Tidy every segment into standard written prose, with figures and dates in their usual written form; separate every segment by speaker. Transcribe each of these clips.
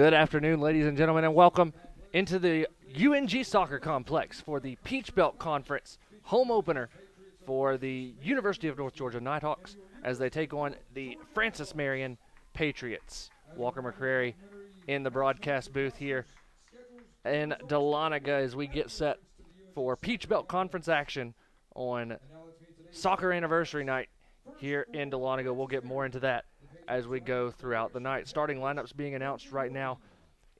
Speaker 1: Good afternoon, ladies and gentlemen, and welcome into the UNG Soccer Complex for the Peach Belt Conference home opener for the University of North Georgia Nighthawks as they take on the Francis Marion Patriots. Walker McCrary in the broadcast booth here in Dahlonega as we get set for Peach Belt Conference action on Soccer Anniversary Night here in Dahlonega. We'll get more into that as we go throughout the night. Starting lineups being announced right now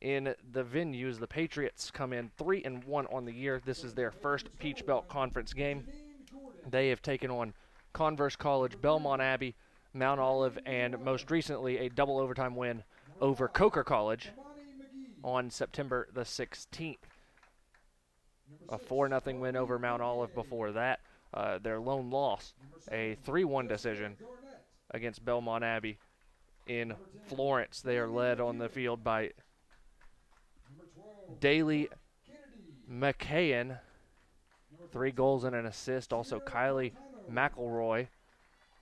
Speaker 1: in the venues. The Patriots come in 3-1 on the year. This is their first Peach Belt Conference game. They have taken on Converse College, Belmont Abbey, Mount Olive, and most recently a double overtime win over Coker College on September the 16th. A 4-0 win over Mount Olive before that. Their lone loss, a 3-1 decision against Belmont Abbey in Florence. They are led on the field by Daly McCain, 3 goals and an assist. Also Kylie McElroy,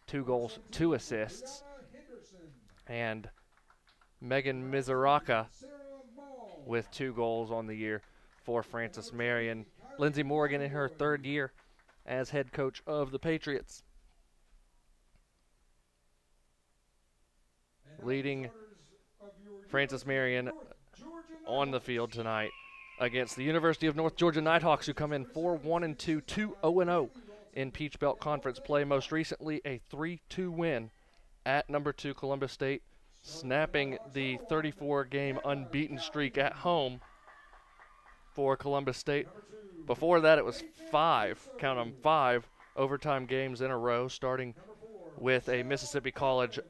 Speaker 1: 2 goals, 2 assists. And Megan Mizuraka with 2 goals on the year for Francis Marion. Lindsay Morgan in her 3rd year as head coach of the Patriots. Leading Francis Marion on the field tonight against the University of North Georgia Nighthawks, who come in 4-1-2, 2-0-0 in Peach Belt Conference play. Most recently, a 3-2 win at number 2 Columbus State, snapping the 34-game unbeaten streak at home for Columbus State. Before that, it was 5, count them, 5 overtime games in a row, starting with a Mississippi College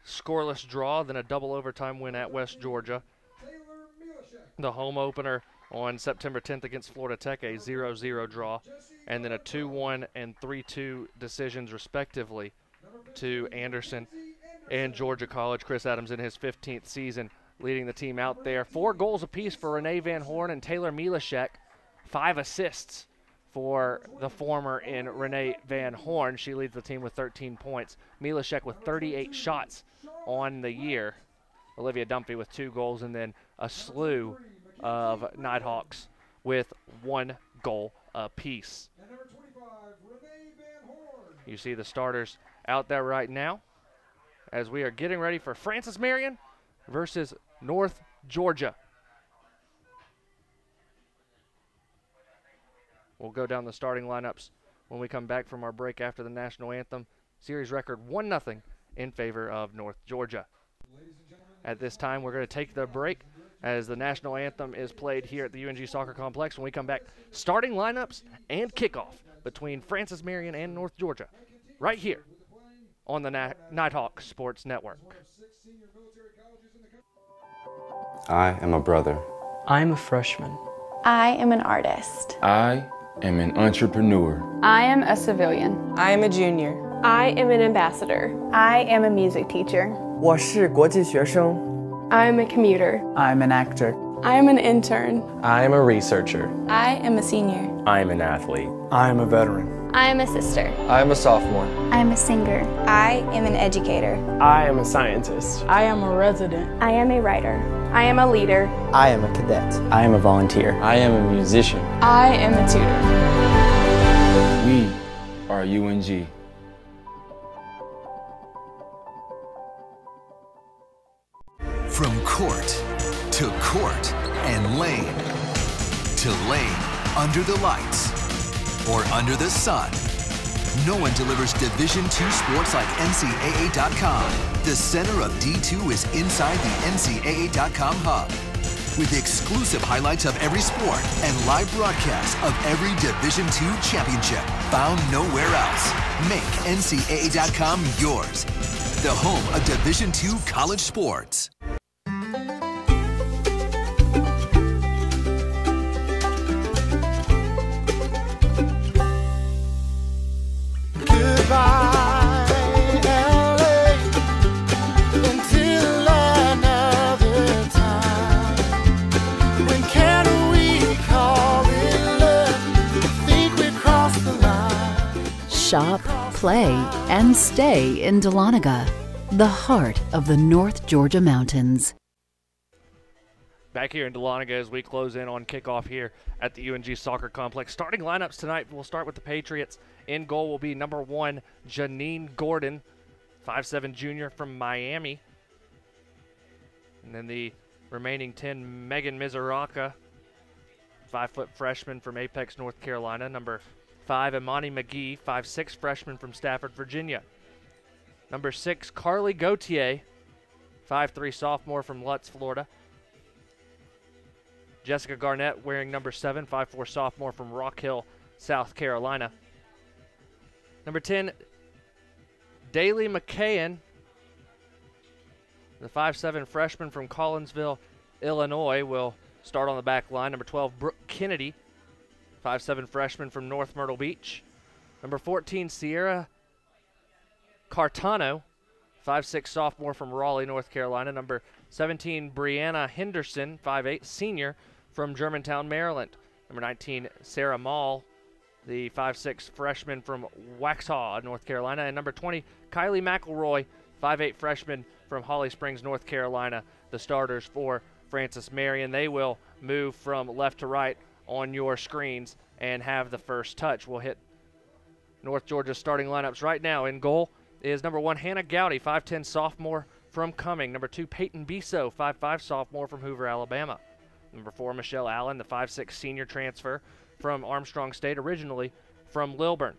Speaker 1: scoreless draw, then a double overtime win at West Georgia. The home opener on September 10th against Florida Tech, a 0-0 draw, and then a 2-1 and 3-2 decisions respectively to Anderson and Georgia College. Chris Adams in his 15th season leading the team out there. 4 goals apiece for Renee Van Horn and Taylor Milashek, 5 assists for the former in Renee Van Horn. She leads the team with 13 points. Milashek with 38 shots on the year. Olivia Dumphy with 2 goals, and then a slew of Nighthawks with 1 goal apiece. You see the starters out there right now as we are getting ready for Francis Marion versus North Georgia. We'll go down the starting lineups when we come back from our break after the national anthem. Series record 1-0 in favor of North Georgia. At this time, we're going to take the break as the national anthem is played here at the UNG Soccer Complex. When we come back, starting lineups and kickoff between Francis Marion and North Georgia right here on the Nighthawk Sports Network.
Speaker 2: I am a brother.
Speaker 3: I'm a freshman.
Speaker 4: I am an artist.
Speaker 5: I am an entrepreneur.
Speaker 6: I am a civilian.
Speaker 7: I am a junior.
Speaker 8: I am an ambassador.
Speaker 4: I am a music teacher.
Speaker 3: 我是国际学生.
Speaker 8: I am a commuter.
Speaker 3: I'm an actor.
Speaker 8: I am an intern.
Speaker 9: I am a researcher.
Speaker 6: I am a senior.
Speaker 9: I am an athlete.
Speaker 3: I am a veteran.
Speaker 4: I am a sister.
Speaker 9: I am a sophomore.
Speaker 4: I am a singer. I am an educator.
Speaker 10: I am a scientist.
Speaker 6: I am a resident.
Speaker 4: I am a writer.
Speaker 8: I am a leader.
Speaker 3: I am a cadet.
Speaker 9: I am a volunteer. I am a musician.
Speaker 6: I am a tutor.
Speaker 5: We are UNG.
Speaker 11: From court to court and lane to lane, under the lights or under the sun, no one delivers Division II sports like NCAA.com. The center of D2 is inside the NCAA.com hub with exclusive highlights of every sport and live broadcasts of every Division II championship found nowhere else. Make NCAA.com yours, the home of Division II college sports.
Speaker 12: Shop, play, and stay in Dahlonega, the heart of the North Georgia mountains.
Speaker 1: Back here in Dahlonega as we close in on kickoff here at the UNG Soccer Complex. Starting lineups tonight, we'll start with the Patriots. In goal will be number 1, Janine Gordon, 5'7" junior from Miami. And then the remaining 10, Megan Mizuraka, 5-foot freshman from Apex, North Carolina. Number 5, Imani McGee, 5'6" freshman from Stafford, Virginia. Number 6, Carly Gautier, 5'3" sophomore from Lutz, Florida. Jessica Garnett wearing number 7, 5'4" sophomore from Rock Hill, South Carolina. Number 10, Daly McCain, the 5'7" freshman from Collinsville, Illinois, will start on the back line. Number 12, Brooke Kennedy, 5'7" freshman from North Myrtle Beach. Number 14, Sierra Cartano, 5'6" sophomore from Raleigh, North Carolina. Number 17, Brianna Henderson, 5'8" senior from Germantown, Maryland. Number 19, Sarah Mall, the 5'6" freshman from Waxhaw, North Carolina. And number 20, Kylie McElroy, 5'8" freshman from Holly Springs, North Carolina. The starters for Francis Marion. They will move from left to right on your screens and have the first touch. We'll hit North Georgia's starting lineups right now. In goal is number 1, Hannah Gowdy, 5'10" sophomore from Cumming. Number 2, Peyton Biso, 5'5" sophomore from Hoover, Alabama. Number 4, Michelle Allen, the 5'6" senior transfer from Armstrong State, originally from Lilburn.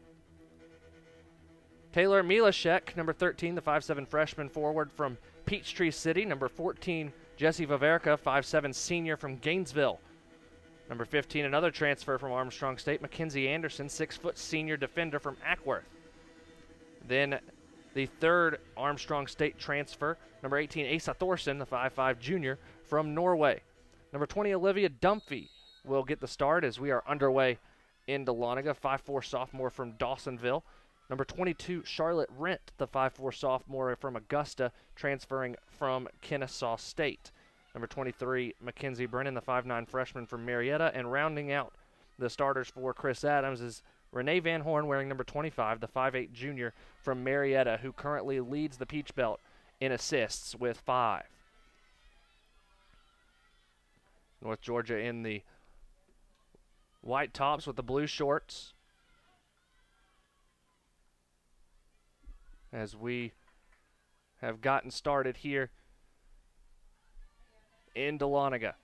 Speaker 1: Taylor Milashek, number 13, the 5'7" freshman forward from Peachtree City. Number 14, Jesse Vaverka, 5'7" senior from Gainesville. Number 15, another transfer from Armstrong State, Mackenzie Anderson, 6-foot senior defender from Ackworth. Then the third Armstrong State transfer, number 18, Asa Thorson, the 5'5" junior from Norway. Number 20, Olivia Dumphy will get the start as we are underway in Dahlonega, 5'4" sophomore from Dawsonville. Number 22, Charlotte Rent, the 5'4" sophomore from Augusta, transferring from Kennesaw State. Number 23, Mackenzie Brennan, the 5'9" freshman from Marietta. And rounding out the starters for Chris Adams is Renee Van Horn, wearing number 25, the 5'8" junior from Marietta, who currently leads the Peach Belt in assists with 5. North Georgia in the white tops with the blue shorts, as we have gotten started here in Dahlonega.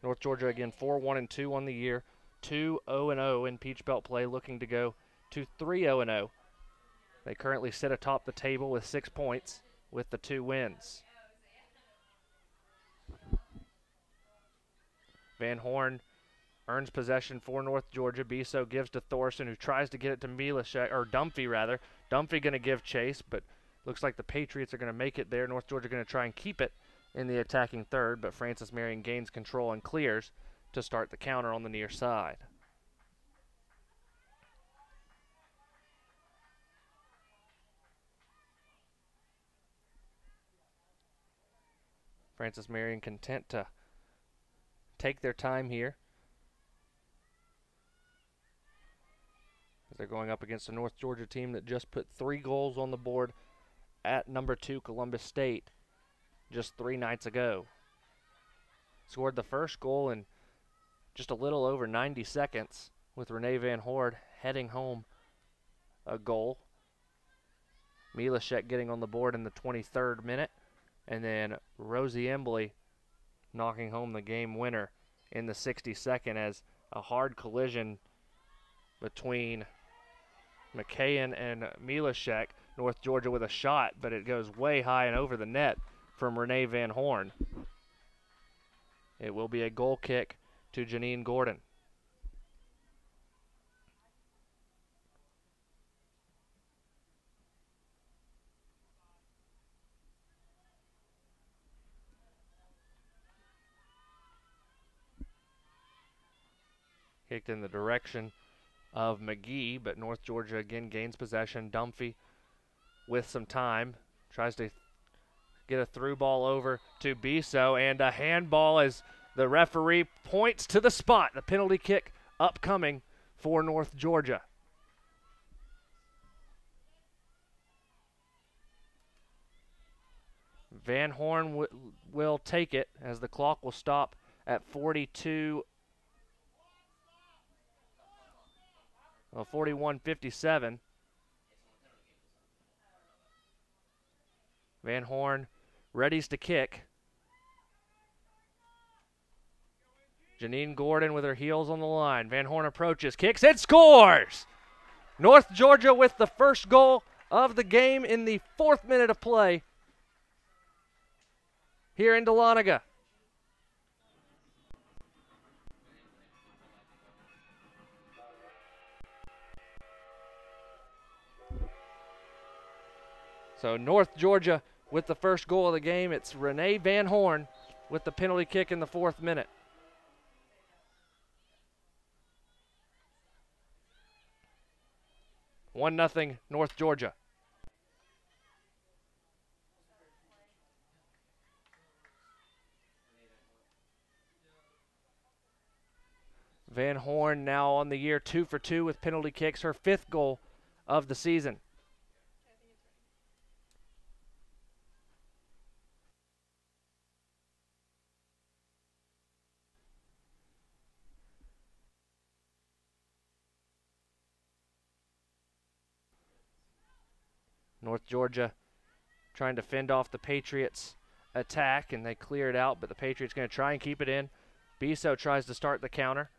Speaker 1: North Georgia again 4-1-2 on the year, 2-0-0 in Peach Belt play, looking to go to 3-0-0. They currently sit atop the table with 6 points with the 2 wins. Van Horn earns possession for North Georgia. Biso gives to Thorson, who tries to get it to Dumphy rather. Dumphy going to give chase, but looks like the Patriots are going to make it there. North Georgia going to try and keep it in the attacking third, but Francis Marion gains control and clears to start the counter on the near side. Francis Marion content to take their time here as they're going up against a North Georgia team that just put 3 goals on the board at number 2 Columbus State just 3 nights ago. Scored the first goal in just a little over 90 seconds with Renee Van Horn heading home a goal. Milashek getting on the board in the 23rd minute, and then Rosie Embley knocking home the game winner in the 62nd as a hard collision between McCain and Milashek. North Georgia with a shot, but it goes way high and over the net from Renee Van Horn. It will be a goal kick to Janine Gordon. Kicked in the direction of McGee, but North Georgia again gains possession. Dumphy with some time tries to get a through ball over to Biso, and a handball as the referee points to the spot. The penalty kick upcoming for North Georgia. Van Horn will take it as the clock will stop at 41:57. Van Horn readies to kick. Janine Gordon with her heels on the line. Van Horn approaches, kicks, and scores! North Georgia with the first goal of the game in the 4th minute of play here in Dahlonega. So North Georgia with the first goal of the game. It's Renee Van Horn with the penalty kick in the 4th minute. One nothing North Georgia. Van Horn now on the year 2 for 2 with penalty kicks, her 5th goal of the season. North Georgia trying to fend off the Patriots' attack, and they clear it out, but the Patriots going to try and keep it in. Biso tries to start the counter,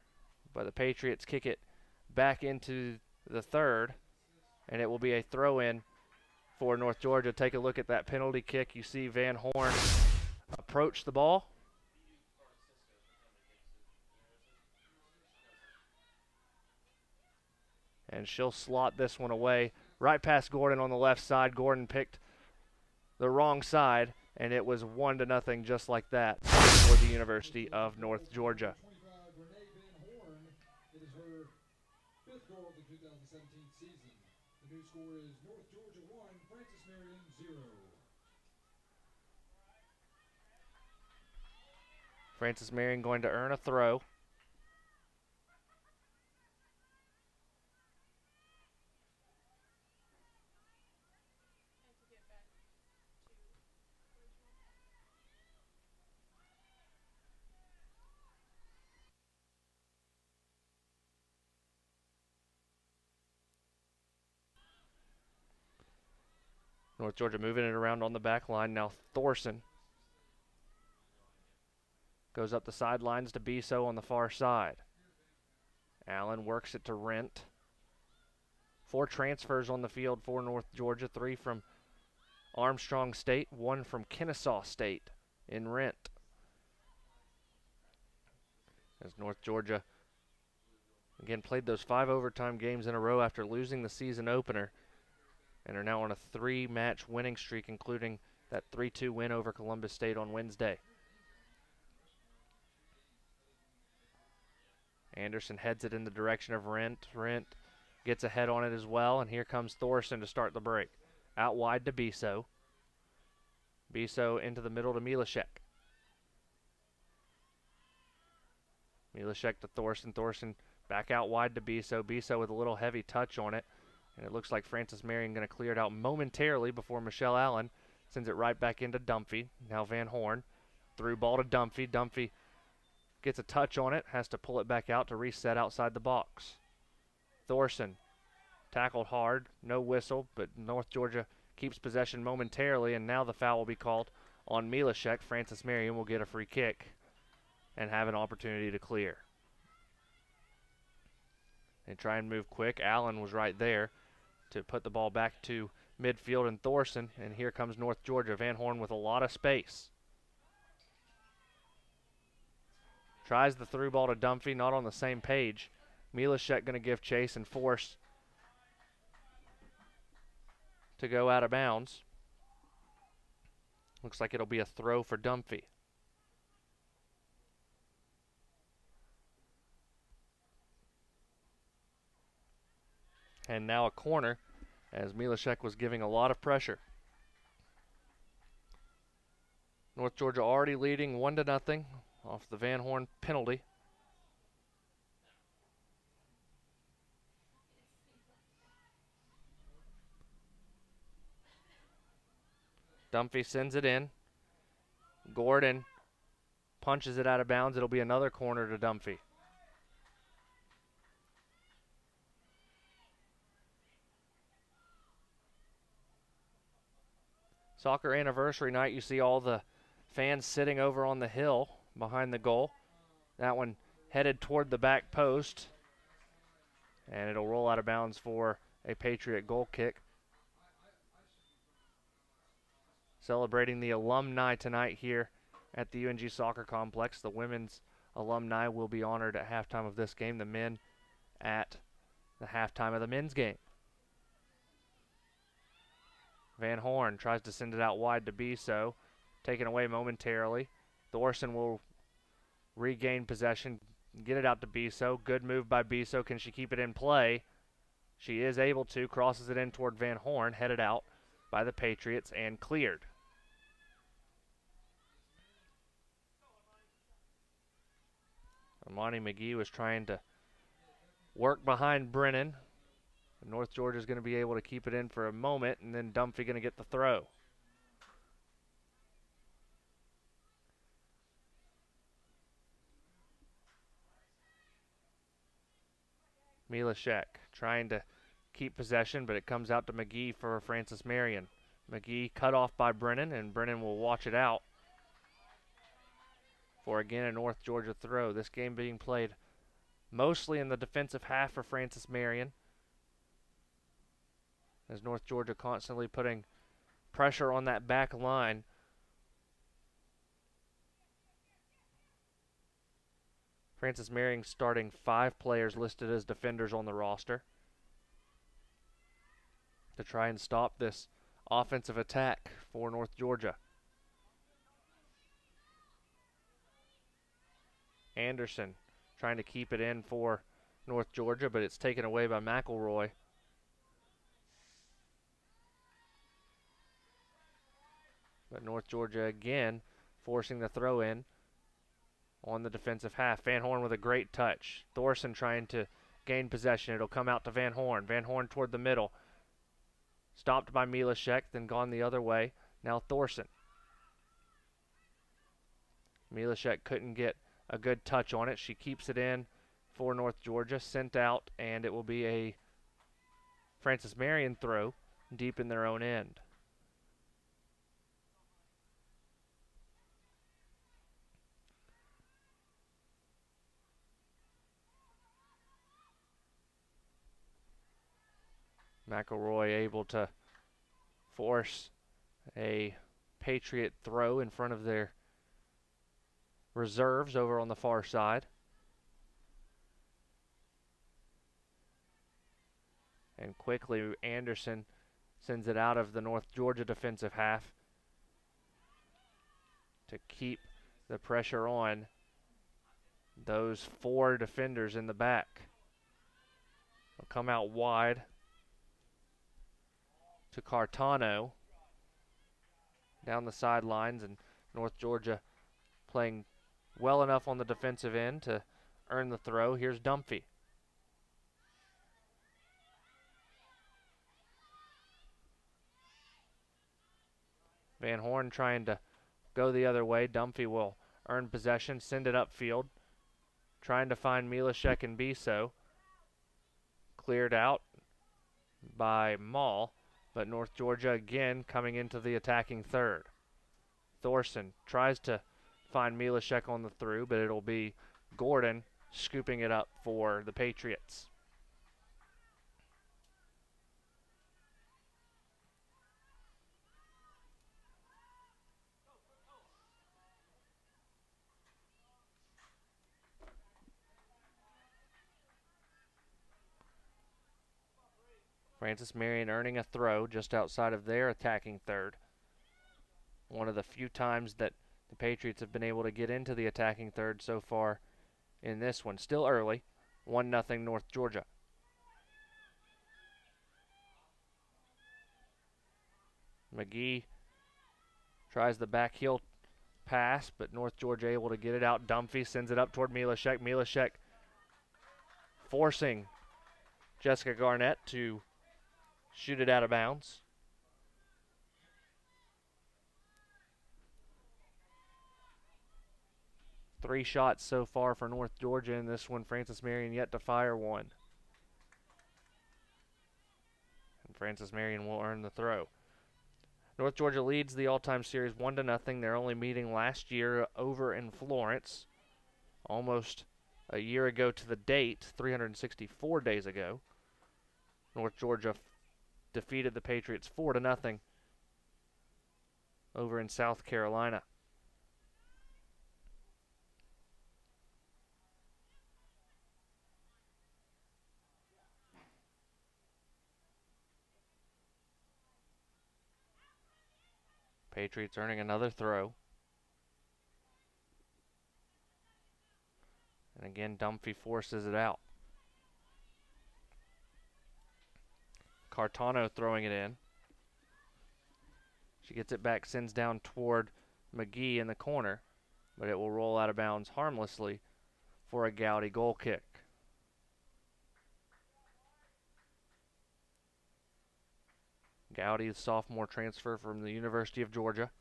Speaker 1: but the Patriots kick it back into the 3rd, and it will be a throw-in for North Georgia. Take a look at that penalty kick. You see Van Horn approach the ball. And she'll slot this one away right past Gordon on the left side. Gordon picked the wrong side, and it was 1-0 just like that for the University of North Georgia.
Speaker 7: It is her 5th goal of the 2017 season. The new score is North Georgia 1, Francis Marion 0.
Speaker 1: Francis Marion going to earn a throw. North Georgia moving it around on the back line. Now Thorson goes up the sidelines to Biso on the far side. Allen works it to Rent. 4 transfers on the field for North Georgia. 3 from Armstrong State, 1 from Kennesaw State in Rent. As North Georgia again played those 5 overtime games in a row after losing the season opener, and are now on a 3-match winning streak, including that 3-2 win over Columbus State on Wednesday. Anderson heads it in the direction of Rent. Rent gets ahead on it as well, and here comes Thorson to start the break. Out wide to Biso. Biso into the middle to Milashek. Milashek to Thorson. Thorson back out wide to Biso. Biso with a little heavy touch on it. And it looks like Francis Marion going to clear it out momentarily before Michelle Allen sends it right back into Dunphy. Now Van Horn. Through ball to Dunphy. Dunphy gets a touch on it. Has to pull it back out to reset outside the box. Thorson tackled hard. No whistle, but North Georgia keeps possession momentarily. And now the foul will be called on Milashek. Francis Marion will get a free kick and have an opportunity to clear. They try and move quick. Allen was right there to put the ball back to midfield and Thorson, and here comes North Georgia. Van Horn with a lot of space. Tries the through ball to Dunphy, not on the same page. Milashek going to give chase and force to go out of bounds. Looks like it'll be a throw for Dunphy. And now a corner, as Milashek was giving a lot of pressure. North Georgia already leading 1-0 off the Van Horn penalty. Dunphy sends it in. Gordon punches it out of bounds. It'll be another corner to Dunphy. Soccer anniversary night, you see all the fans sitting over on the hill behind the goal. That one headed toward the back post, and it'll roll out of bounds for a Patriot goal kick. Celebrating the alumni tonight here at the UNG Soccer Complex. The women's alumni will be honored at halftime of this game, the men at the halftime of the men's game. Van Horn tries to send it out wide to Biso, taken away momentarily. Thorson will regain possession, get it out to Biso. Good move by Biso. Can she keep it in play? She is able to. Crosses it in toward Van Horn, headed out by the Patriots and cleared. Amani McGee was trying to work behind Brennan. North Georgia is going to be able to keep it in for a moment, and then Dunphy going to get the throw. Milashek trying to keep possession, but it comes out to McGee for Francis Marion. McGee cut off by Brennan, and Brennan will watch it out for, again, a North Georgia throw. This game being played mostly in the defensive half for Francis Marion, as North Georgia constantly putting pressure on that back line. Francis Marion starting 5 players listed as defenders on the roster to try and stop this offensive attack for North Georgia. Anderson trying to keep it in for North Georgia, but it's taken away by McElroy. But North Georgia again forcing the throw in on the defensive half. Van Horn with a great touch. Thorson trying to gain possession. It'll come out to Van Horn. Van Horn toward the middle. Stopped by Milashek, then gone the other way. Now Thorson. Milashek couldn't get a good touch on it. She keeps it in for North Georgia. Sent out, and it will be a Francis Marion throw deep in their own end. McElroy able to force a Patriot throw in front of their reserves over on the far side. And quickly Anderson sends it out of the North Georgia defensive half to keep the pressure on those 4 defenders in the back. They'll come out wide to Cartano down the sidelines, and North Georgia playing well enough on the defensive end to earn the throw. Here's Dunphy. Van Horn trying to go the other way. Dunphy will earn possession, send it upfield, trying to find Milashek and Biso. Cleared out by Mall. But North Georgia again coming into the attacking third. Thorson tries to find Milashek on the through, but it'll be Gordon scooping it up for the Patriots. Francis Marion earning a throw just outside of their attacking third. One of the few times that the Patriots have been able to get into the attacking third so far in this one. Still early, 1-0 North Georgia. McGee tries the back heel pass, but North Georgia able to get it out. Dunphy sends it up toward Milashek. Milashek forcing Jessica Garnett to shoot it out of bounds. 3 shots so far for North Georgia in this one. Francis Marion yet to fire one. And Francis Marion will earn the throw. North Georgia leads the all-time series 1-0. They're only meeting last year over in Florence, almost a year ago to the date, 364 days ago. North Georgia defeated the Patriots 4-0 over in South Carolina. Patriots earning another throw. And again, Dunphy forces it out. Cartano throwing it in. She gets it back, sends down toward McGee in the corner, but it will roll out of bounds harmlessly for a Gowdy goal kick. Gowdy, the sophomore transfer from the University of Georgia.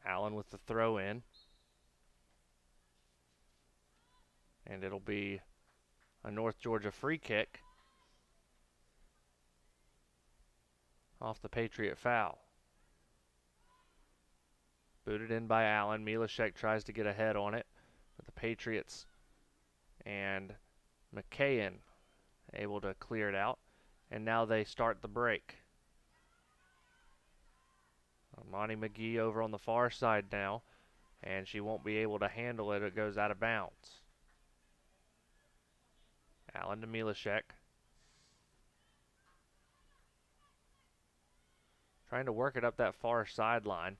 Speaker 1: Allen with the throw in. And it'll be a North Georgia free kick off the Patriot foul. Booted in by Allen. Milashek tries to get ahead on it, but the Patriots and McKayen able to clear it out. And now they start the break. Monty McGee over on the far side now, and she won't be able to handle it. It goes out of bounds. Allen to Milashek. Trying to work it up that far sideline.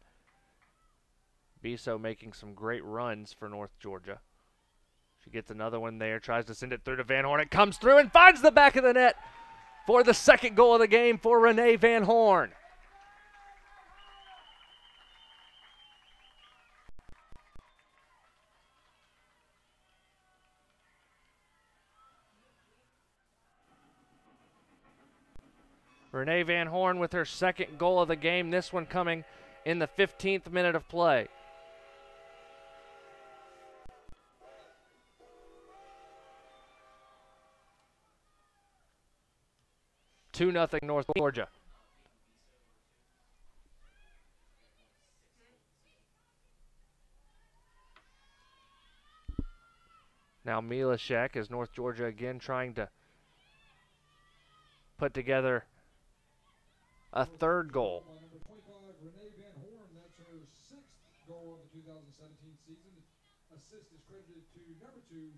Speaker 1: Biso making some great runs for North Georgia. She gets another one there, tries to send it through to Van Horn. It comes through and finds the back of the net for the second goal of the game for Renee Van Horn. Renee Van Horn with her second goal of the game, this one coming in the 15th minute of play. Two 2-0 North Georgia. Now Milashek is North Georgia again trying to put together a third goal.
Speaker 7: Number 25, Renee Van Horn, that's her 6th goal of the 2017 season. Assist is credited to number 2,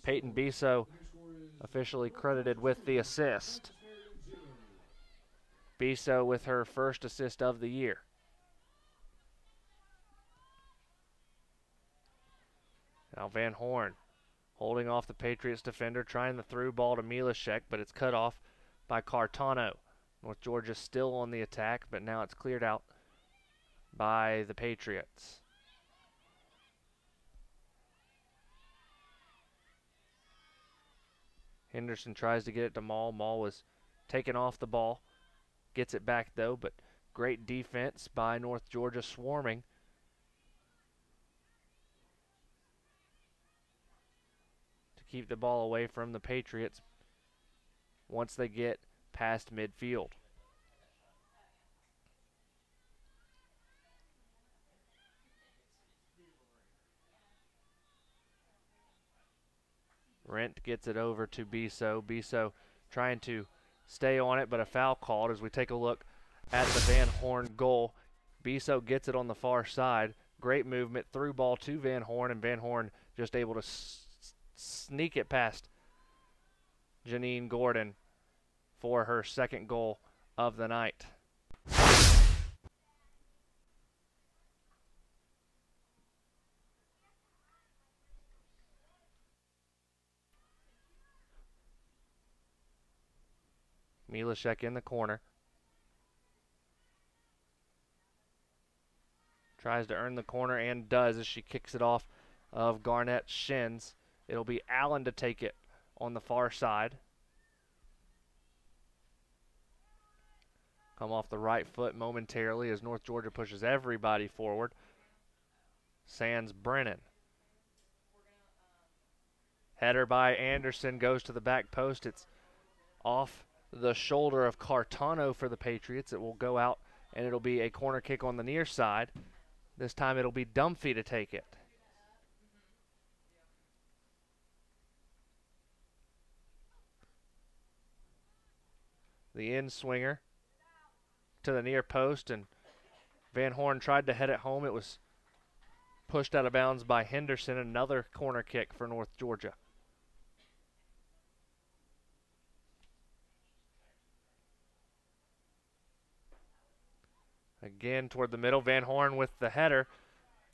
Speaker 1: Peyton Biso, officially credited with the assist. Biso with her first assist of the year. Now Van Horn holding off the Patriots defender, trying the through ball to Milashek, but it's cut off by Cartano. North Georgia still on the attack, but now it's cleared out by the Patriots. Henderson tries to get it to Maul. Maul was taken off the ball. Gets it back though, but great defense by North Georgia, swarming to keep the ball away from the Patriots once they get past midfield. Rent gets it over to Biso. Biso trying to stay on it, but a foul called as we take a look at the Van Horn goal. Biso gets it on the far side. Great movement, through ball to Van Horn, and Van Horn just able to sneak it past Janine Gordon for her second goal of the night. Milashek in the corner. Tries to earn the corner and does as she kicks it off of Garnett's shins. It'll be Allen to take it on the far side. Come off the right foot momentarily as North Georgia pushes everybody forward. Sans Brennan. Header by Anderson goes to the back post. It's off the shoulder of Cartano for the Patriots. It will go out and it'll be a corner kick on the near side. This time it'll be Dunphy to take it. The in swinger to the near post, and Van Horn tried to head it home. It was pushed out of bounds by Henderson. Another corner kick for North Georgia. Again toward the middle. Van Horn with the header,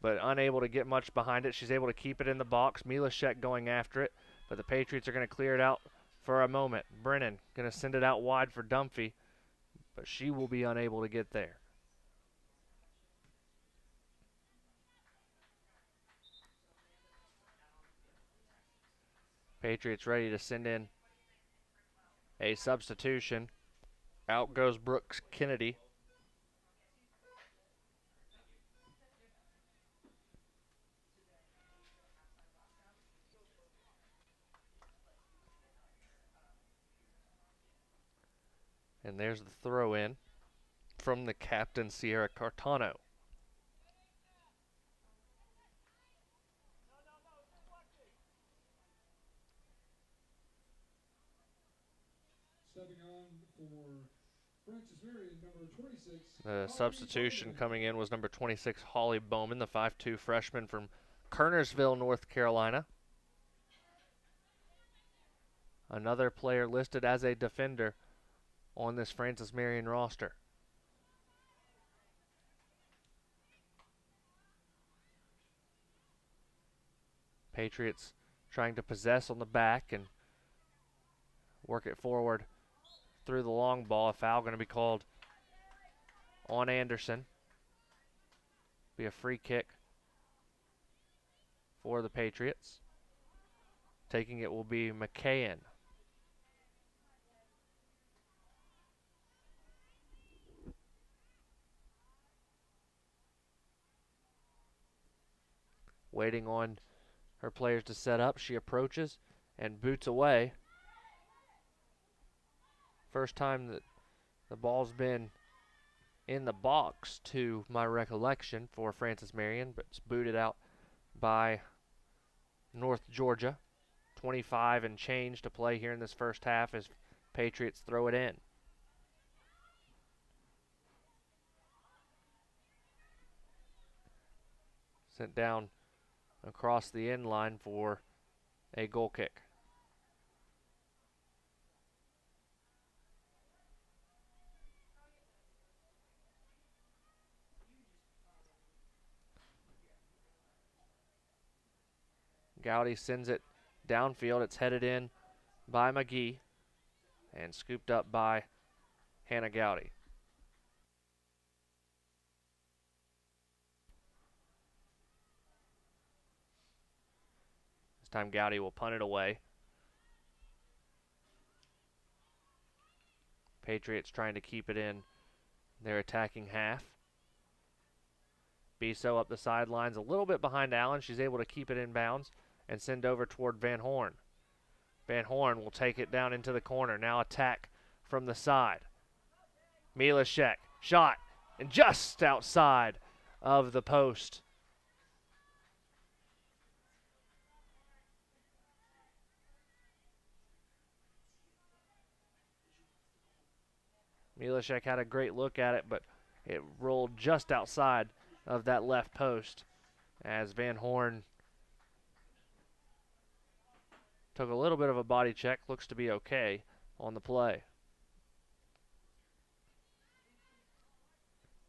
Speaker 1: but unable to get much behind it. She's able to keep it in the box. Milashek going after it, but the Patriots are going to clear it out for a moment. Brennan going to send it out wide for Dunphy, but she will be unable to get there. Patriots ready to send in a substitution. Out goes Brooks Kennedy. And there's the throw in from the captain, Sierra Cartano.
Speaker 7: Stepping on for Francis Marion, number 26.
Speaker 1: The substitution coming in was number 26, Holly Bowman, the 5'2 freshman from Kernersville, North Carolina. Another player listed as a defender on this Francis Marion roster. Patriots trying to possess on the back and work it forward through the long ball. A foul going to be called on Anderson. Be a free kick for the Patriots. Taking it will be McKayen. Waiting on her players to set up. She approaches and boots away. First time that the ball's been in the box to my recollection for Francis Marion, but it's booted out by North Georgia. 25 and change to play here in this first half as Patriots throw it in. Sent down across the end line for a goal kick. Gowdy sends it downfield. It's headed in by McGee and scooped up by Hannah Gowdy. This time Gowdy will punt it away. Patriots trying to keep it in their attacking half. Biso up the sidelines a little bit behind Allen. She's able to keep it in bounds and send over toward Van Horn. Van Horn will take it down into the corner. Now attack from the side. Milashek, shot, and just outside of the post. Milashek had a great look at it, but it rolled just outside of that left post as Van Horn took a little bit of a body check. Looks to be okay on the play.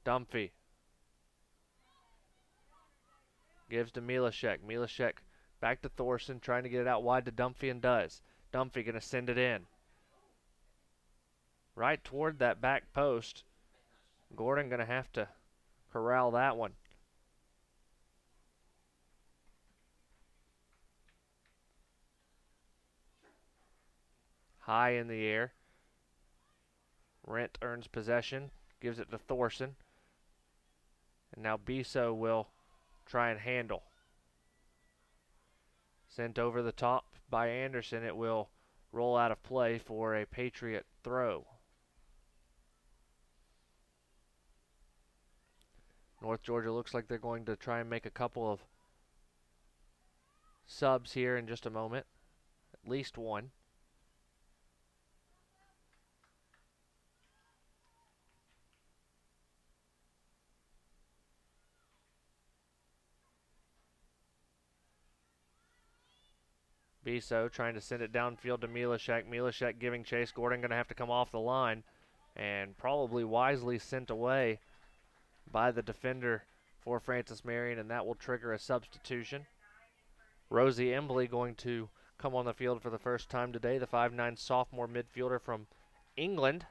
Speaker 1: Dunphy gives to Milashek. Milashek back to Thorson, trying to get it out wide to Dunphy, and does. Dunphy going to send it in. Right toward that back post. Gordon going to have to corral that one. high in the air. Rent earns possession, gives it to Thorson. And now Biso will try and handle. Sent over the top by Anderson. It will roll out of play for a Patriot throw. North Georgia looks like they're going to try and make a couple of subs here in just a moment. At least one. Biso trying to send it downfield to Milashek. Milashek giving chase. Gordon going to have to come off the line and probably wisely sent away by the defender for Francis Marion, and that will trigger a substitution. Rosie Embley going to come on the field for the first time today, the 5'9" sophomore midfielder from England.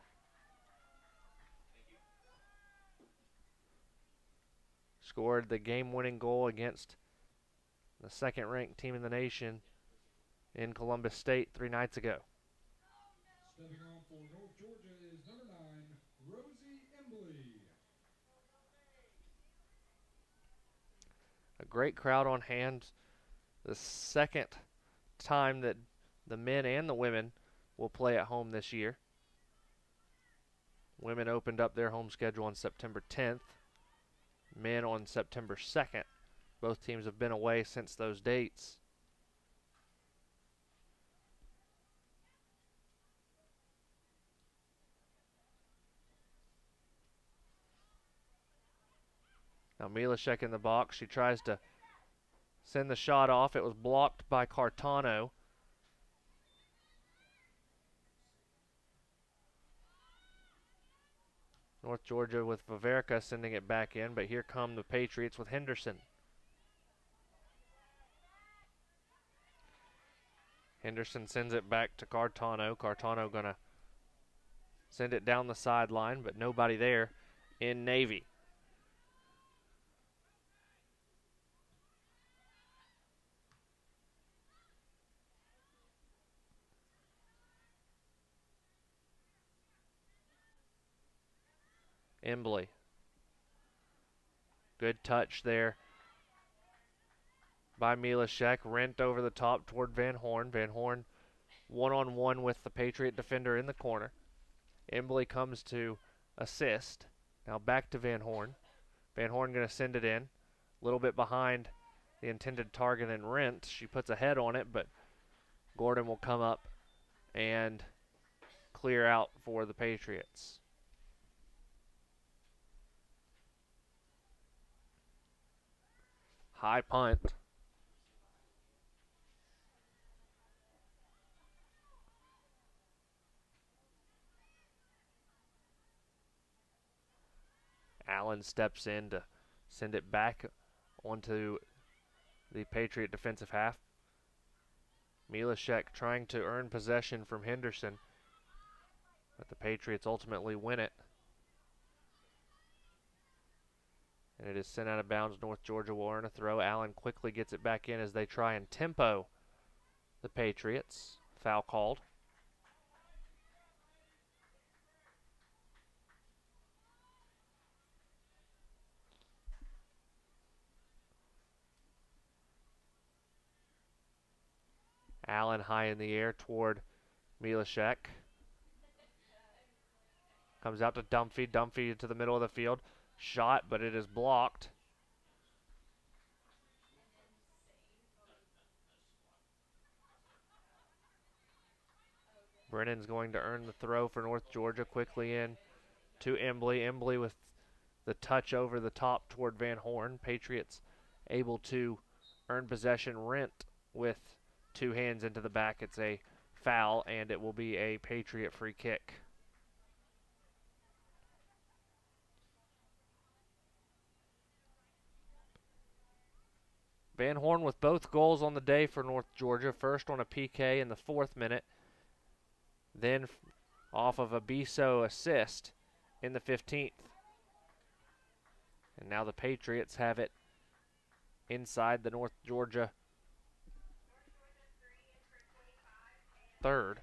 Speaker 1: Scored the game-winning goal against the second-ranked team in the nation in Columbus State 3 nights ago.
Speaker 7: Stepping on for North Georgia is number 9, Rosie Embley.
Speaker 1: A great crowd on hand. The second time that the men and the women will play at home this year. Women opened up their home schedule on September 10th. Men on September 2nd. Both teams have been away since those dates. Now Milashek in the box. She tries to send the shot off. It was blocked by Cartano. North Georgia with Vaverka sending it back in, but here come the Patriots with Henderson. Henderson sends it back to Cartano. Cartano gonna send it down the sideline, but nobody there in Navy. Embley. Good touch there by Milashek. Rent over the top toward Van Horn. Van Horn one-on-one with the Patriot defender in the corner. Embley comes to assist. Now back to Van Horn. Van Horn going to send it in. A little bit behind the intended target and Rent. She puts a head on it, but Gordon will come up and clear out for the Patriots. High punt. Allen steps in to send it back onto the Patriot defensive half. Milashek trying to earn possession from Henderson, but the Patriots ultimately win it. And it is sent out of bounds. North Georgia will earn a throw. Allen quickly gets it back in as they try and tempo the Patriots. Foul called. Allen high in the air toward Milashek. Comes out to Dunphy. Dunphy into the middle of the field. Shot, but it is blocked. Brennan's going to earn the throw for North Georgia. Quickly in to Embley. Embley with the touch over the top toward Van Horn. Patriots able to earn possession. Rent with two hands into the back. It's a foul, and it will be a Patriot free kick. Van Horn with both goals on the day for North Georgia. First on a PK in the 4th minute. Then off of a Biso assist in the 15th. And now the Patriots have it inside the North Georgia 3rd.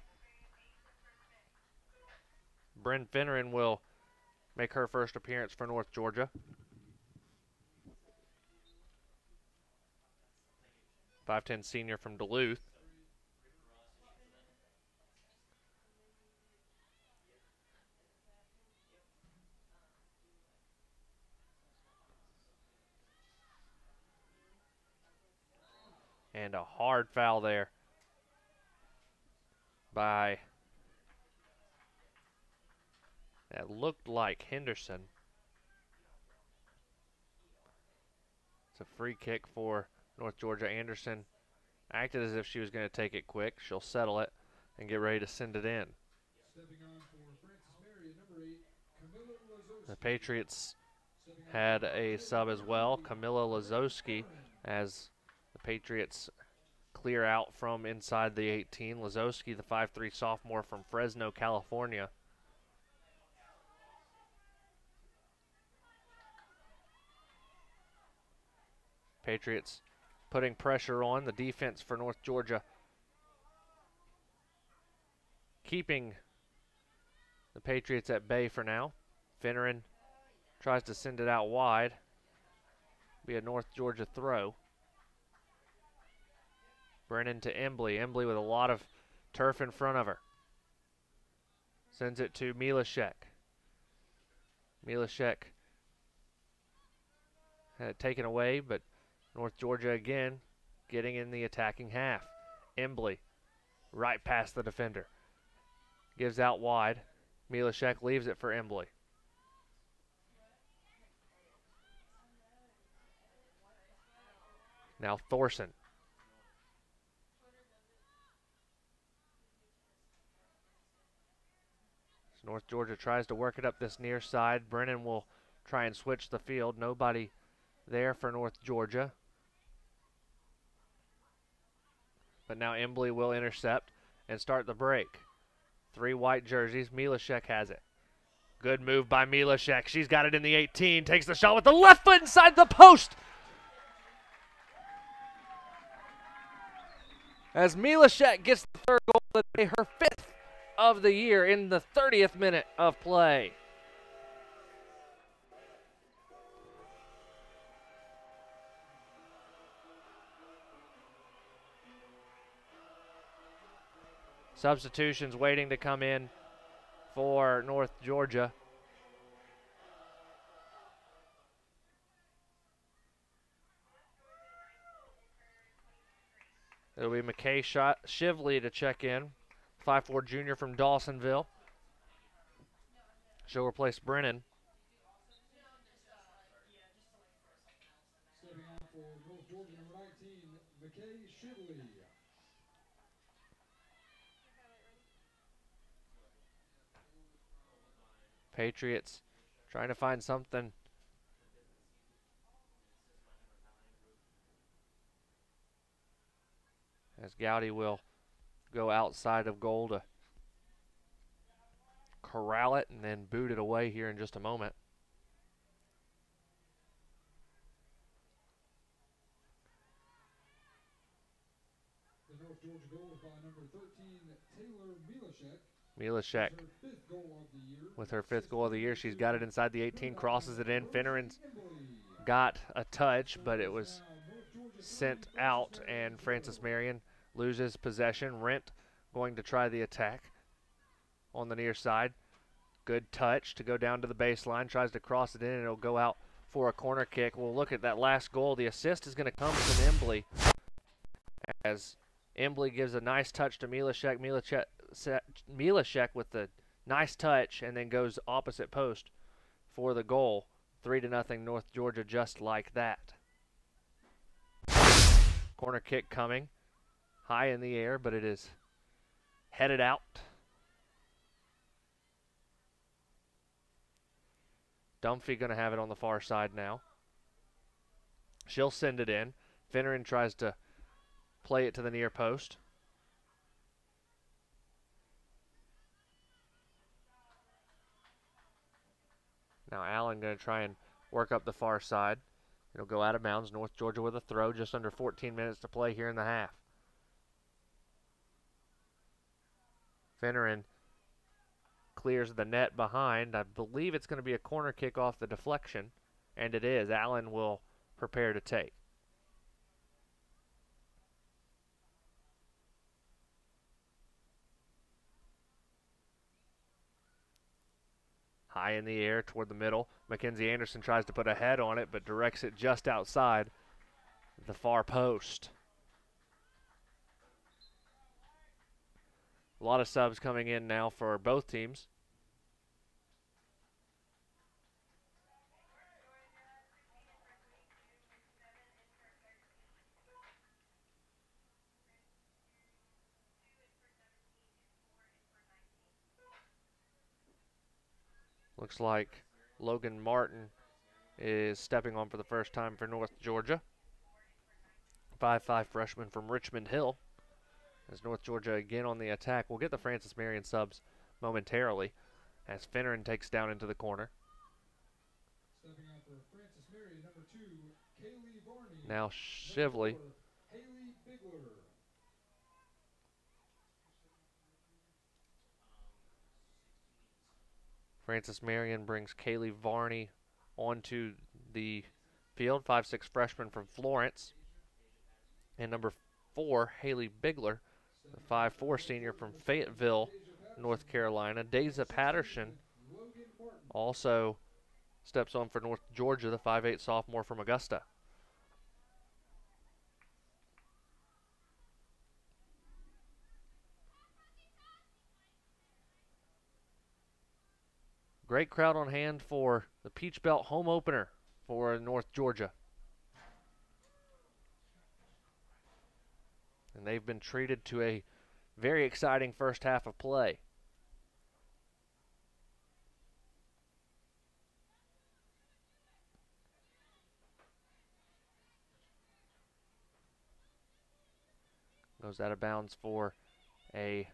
Speaker 1: Bryn Finneran will make her first appearance for North Georgia. 5'10" senior from Duluth. And a hard foul there by, that looked like Henderson. It's a free kick for North Georgia. Anderson acted as if she was going to take it quick. She'll settle it and get ready to send it in. The Patriots had a sub as well, Camilla Lazowski, as the Patriots clear out from inside the 18. Lazowski, the 5'3" sophomore from Fresno, California. Patriots putting pressure on the defense for North Georgia, keeping the Patriots at bay for now. Finneran tries to send it out wide. Be a North Georgia throw. Brennan to Embley. Embley with a lot of turf in front of her. Sends it to Milashek. Milashek had it taken away, but North Georgia again getting in the attacking half. Embley right past the defender. Gives out wide. Milashek leaves it for Embley. Now Thorson. So North Georgia tries to work it up this near side. Brennan will try and switch the field. Nobody there for North Georgia. But now Embley will intercept and start the break. 3 white jerseys. Milashek has it. Good move by Milashek. She's got it in the 18. Takes the shot with the left foot inside the post. As Milashek gets the 3rd goal of the day, her 5th of the year in the 30th minute of play. Substitutions waiting to come in for North Georgia. It'll be McKay Shively to check in, 5'4" junior from Dawsonville. She'll replace Brennan.
Speaker 7: Stepping out for North Georgia, number 19, McKay Shively.
Speaker 1: Patriots trying to find something. As Gowdy will go outside of goal to corral it and then boot it away here in just a moment.
Speaker 7: The North Georgia goal is by number 13, Taylor Milashek.
Speaker 1: Milashek with her 5th goal of the year. She's got it inside the 18, crosses it in. Finneran's got a touch, but it was sent out, and Francis Marion loses possession. Rent going to try the attack on the near side. Good touch to go down to the baseline. Tries to cross it in, and it'll go out for a corner kick. We'll look at that last goal. The assist is going to come from Embley, as Embley gives a nice touch to Milashek. Milashek with the nice touch and then goes opposite post for the goal. 3-0 North Georgia, just like that. Corner kick coming high in the air, but it is headed out. Dunphy going to have it on the far side now. She'll send it in. Finneran tries to play it to the near post. Now Allen going to try and work up the far side. It'll go out of bounds. North Georgia with a throw. Just under 14 minutes to play here in the half. Finneran clears the net behind. I believe it's going to be a corner kick off the deflection, and it is. Allen will prepare to take. High in the air toward the middle. Mackenzie Anderson tries to put a head on it, but directs it just outside the far post. A lot of subs coming in now for both teams. Looks like Logan Martin is stepping on for the first time for North Georgia. 5'5" freshman from Richmond Hill. As North Georgia again on the attack. We'll get the Francis Marion subs momentarily as Finneran takes down into the corner.
Speaker 7: Stepping out for Francis Marion, number 2, Kaylee Varney.
Speaker 1: Now Shively.
Speaker 7: Haley Bigler.
Speaker 1: Francis Marion brings Kaylee Varney onto the field. 5'6" freshman from Florence. And number 4, Haley Bigler, the 5'4" senior from Fayetteville, North Carolina. Deja Patterson also steps on for North Georgia, the 5'8" sophomore from Augusta. Great crowd on hand for the Peach Belt home opener for North Georgia. And they've been treated to a very exciting first half of play. Goes out of bounds for a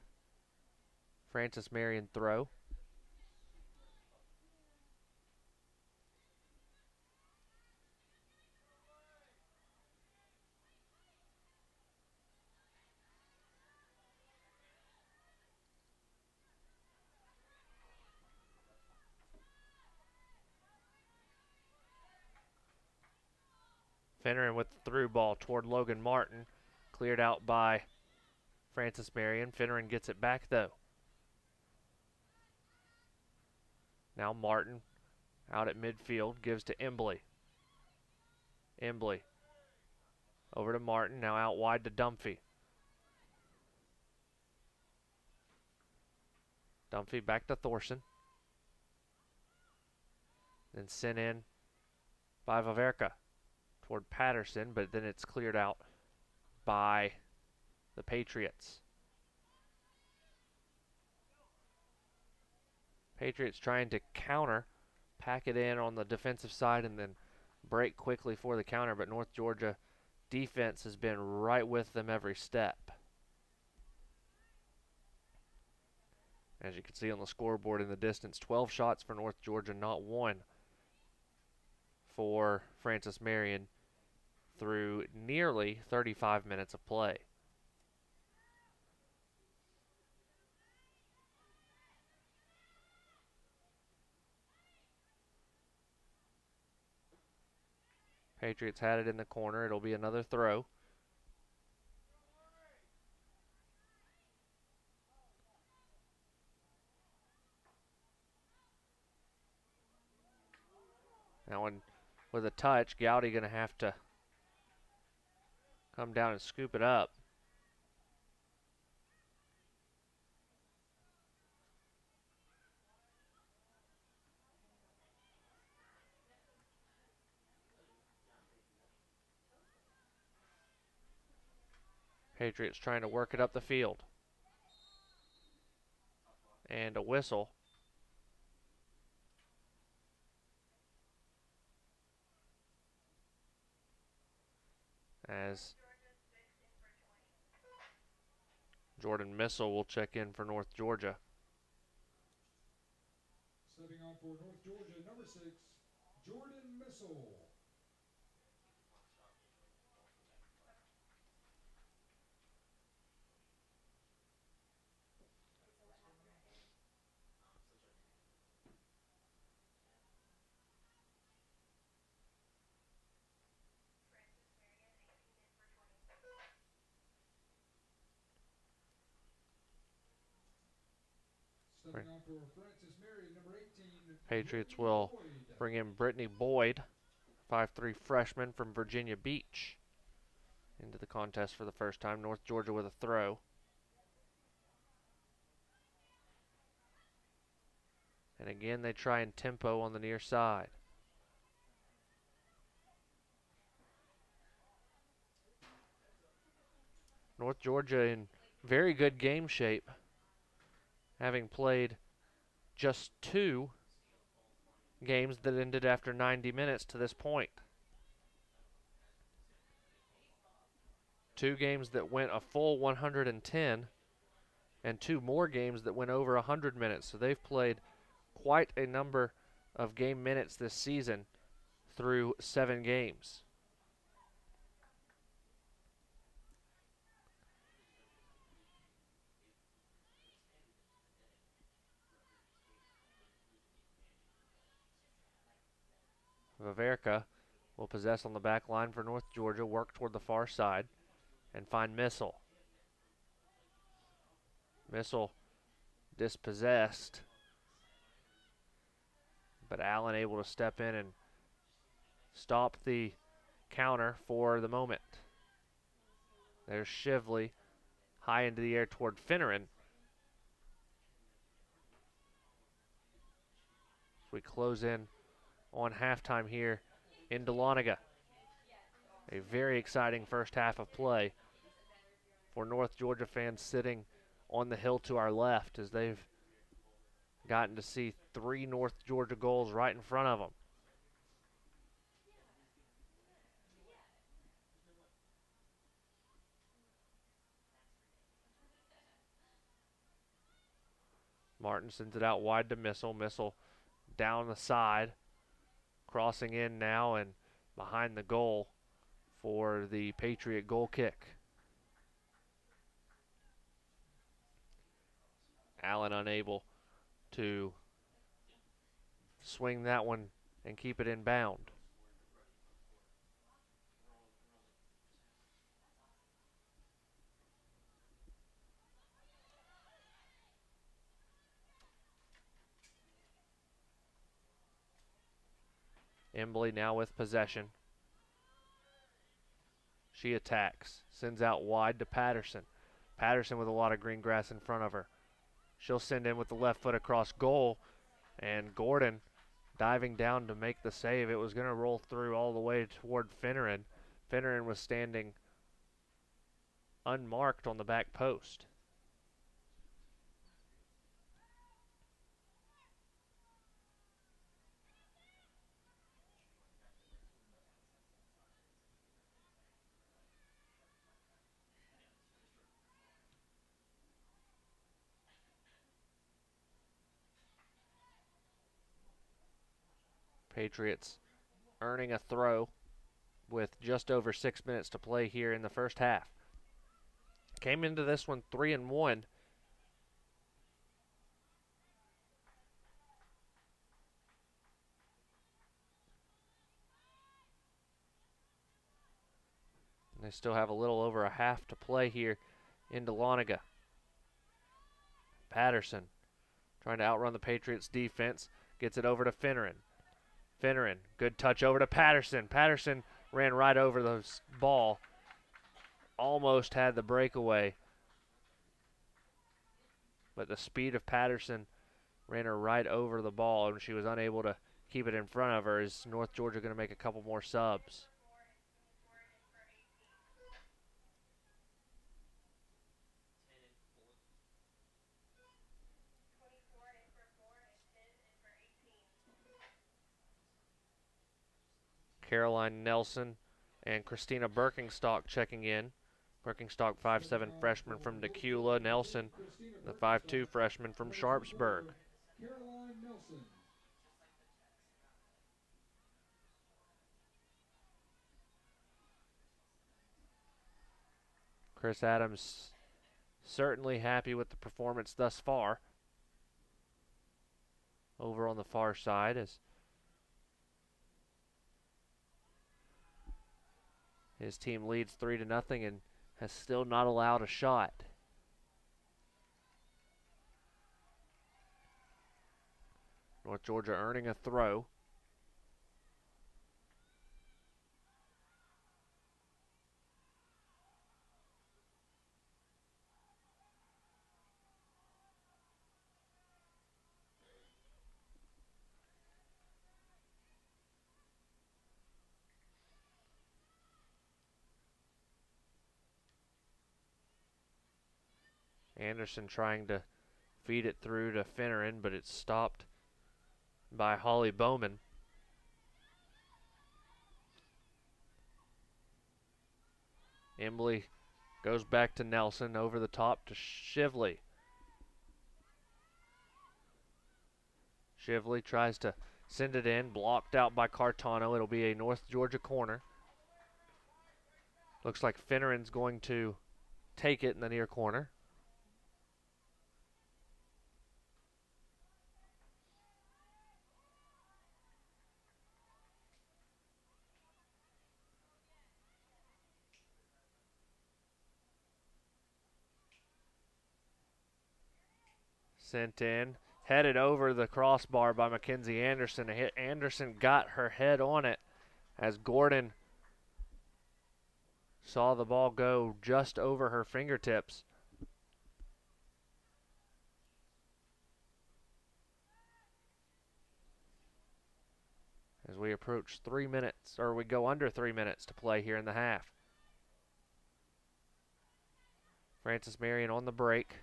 Speaker 1: Francis Marion throw. Finneran with the through ball toward Logan Martin. Cleared out by Francis Marion. Finneran gets it back though. Now Martin out at midfield. Gives to Embley. Embley over to Martin. Now out wide to Dunphy. Dunphy back to Thorson. Then sent in by Vaverka toward Patterson, but then it's cleared out by the Patriots. Patriots trying to counter, pack it in on the defensive side, and then break quickly for the counter, but North Georgia defense has been right with them every step. As you can see on the scoreboard in the distance, 12 shots for North Georgia, not one for Francis Marion through nearly 35 minutes of play. Patriots had it in the corner. It'll be another throw. Now with a touch, Gowdy going to have to come down and scoop it up. Patriots trying to work it up the field. And a whistle. As Jordan Missile will check in for North Georgia.
Speaker 7: Stepping on for North Georgia, number 6, Jordan Missile.
Speaker 1: Patriots will bring in Brittany Boyd, 5'3" freshman from Virginia Beach, into the contest for the first time. North Georgia with a throw. And again, they try and tempo on the near side. North Georgia in very good game shape, having played just 2 games that ended after 90 minutes to this point. 2 games that went a full 110 and 2 more games that went over 100 minutes. So they've played quite a number of game minutes this season through 7 games. Vaverka will possess on the back line for North Georgia, work toward the far side, and find Missile. Missile dispossessed, but Allen able to step in and stop the counter for the moment. There's Shively high into the air toward Finneran. As we close in on halftime here in Dahlonega. A very exciting first half of play for North Georgia fans sitting on the hill to our left, as they've gotten to see 3 North Georgia goals right in front of them. Martin sends it out wide to Missile. Missile down the side, crossing in now and behind the goal for the Patriot goal kick. Allen unable to swing that one and keep it in bound. Embley now with possession. She attacks, sends out wide to Patterson. Patterson with a lot of green grass in front of her. She'll send in with the left foot across goal, and Gordon diving down to make the save. It was going to roll through all the way toward Finneran. Finneran was standing unmarked on the back post. Patriots earning a throw with just over 6 minutes to play here in the first half. Came into this one 3-1. And they still have a little over a half to play here in Dahlonega. Patterson trying to outrun the Patriots defense. Gets it over to Finneran. Finneran, good touch over to Patterson. Patterson ran right over the ball. Almost had the breakaway. But the speed of Patterson ran her right over the ball, and she was unable to keep it in front of her. Is North Georgia going to make a couple more subs? Caroline Nelson and Christina Birkenstock checking in. Birkenstock 5'7" freshman from Decula. Nelson, the 5'2" freshman from Sharpsburg.
Speaker 7: Caroline Nelson.
Speaker 1: Chris Adams certainly happy with the performance thus far. Over on the far side as his team leads 3-0 and has still not allowed a shot. North Georgia earning a throw. Anderson trying to feed it through to Finneran, but it's stopped by Holly Bowman. Embley goes back to Nelson, over the top to Shively. Shively tries to send it in, blocked out by Cartano. It'll be a North Georgia corner. Looks like Finneran's going to take it in the near corner. Sent in, headed over the crossbar by Mackenzie Anderson. A hit. Anderson got her head on it as Gordon saw the ball go just over her fingertips. As we approach 3 minutes, or we go under 3 minutes to play here in the half. Francis Marion on the break.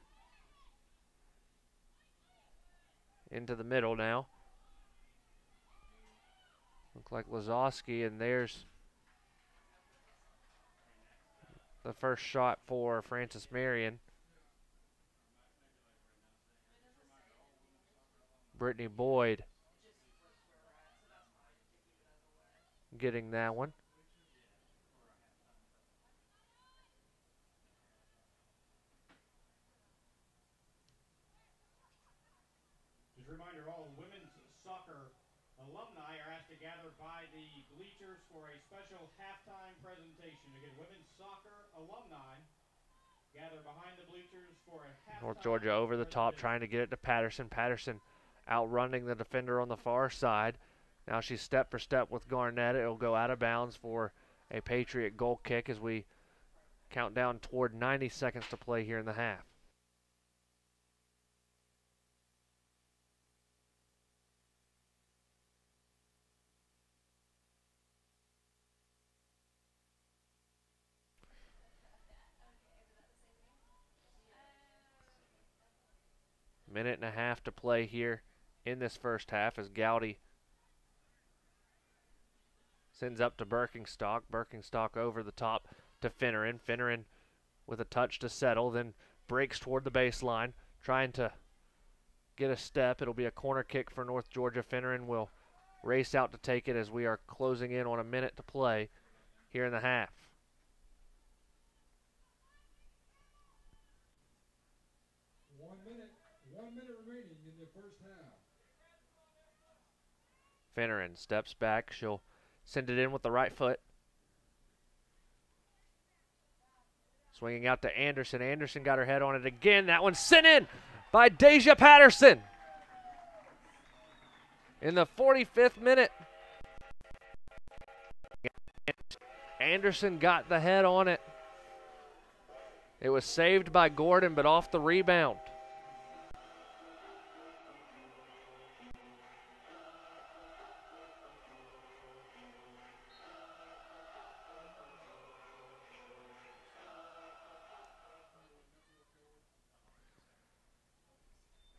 Speaker 1: Into the middle now. Look like Lazowski, and there's the first shot for Francis Marion. Brittany Boyd getting that one.
Speaker 13: Just a reminder, all women's soccer alumni are asked to gather by the bleachers for a special halftime presentation. Again, women's soccer alumni gather behind the bleachers for a halftime.
Speaker 1: North Georgia over the top, trying to get it to Patterson. Patterson outrunning the defender on the far side. Now she's step for step with Garnett. It'll go out of bounds for a Patriot goal kick as we count down toward 90 seconds to play here in the half. Minute and a half to play here in this first half as Gowdy sends up to Birkenstock. Birkenstock over the top to Finneran. Finneran with a touch to settle, then breaks toward the baseline, trying to get a step. It'll be a corner kick for North Georgia. Finneran will race out to take it as we are closing in on a minute to play here in the half.
Speaker 7: One minute remaining in the first half.
Speaker 1: Finneran steps back. She'll send it in with the right foot. Swinging out to Anderson. Anderson got her head on it again. That one's sent in by Deja Patterson. In the 45th minute. Anderson got the head on it. It was saved by Gordon, but off the rebound.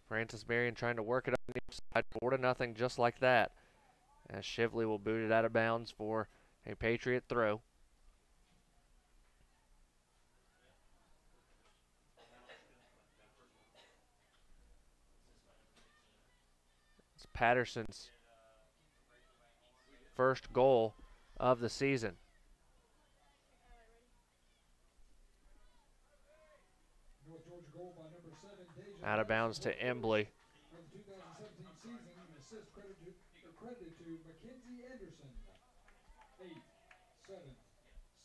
Speaker 1: Francis Marion trying to work it up on the side, 4-0, just like that. As Shively will boot it out of bounds for a Patriot throw. It's Patterson's first goal of the season. Out of bounds to Embley.
Speaker 7: The 2017 season, assist credited to Mackenzie Anderson. 8, 7,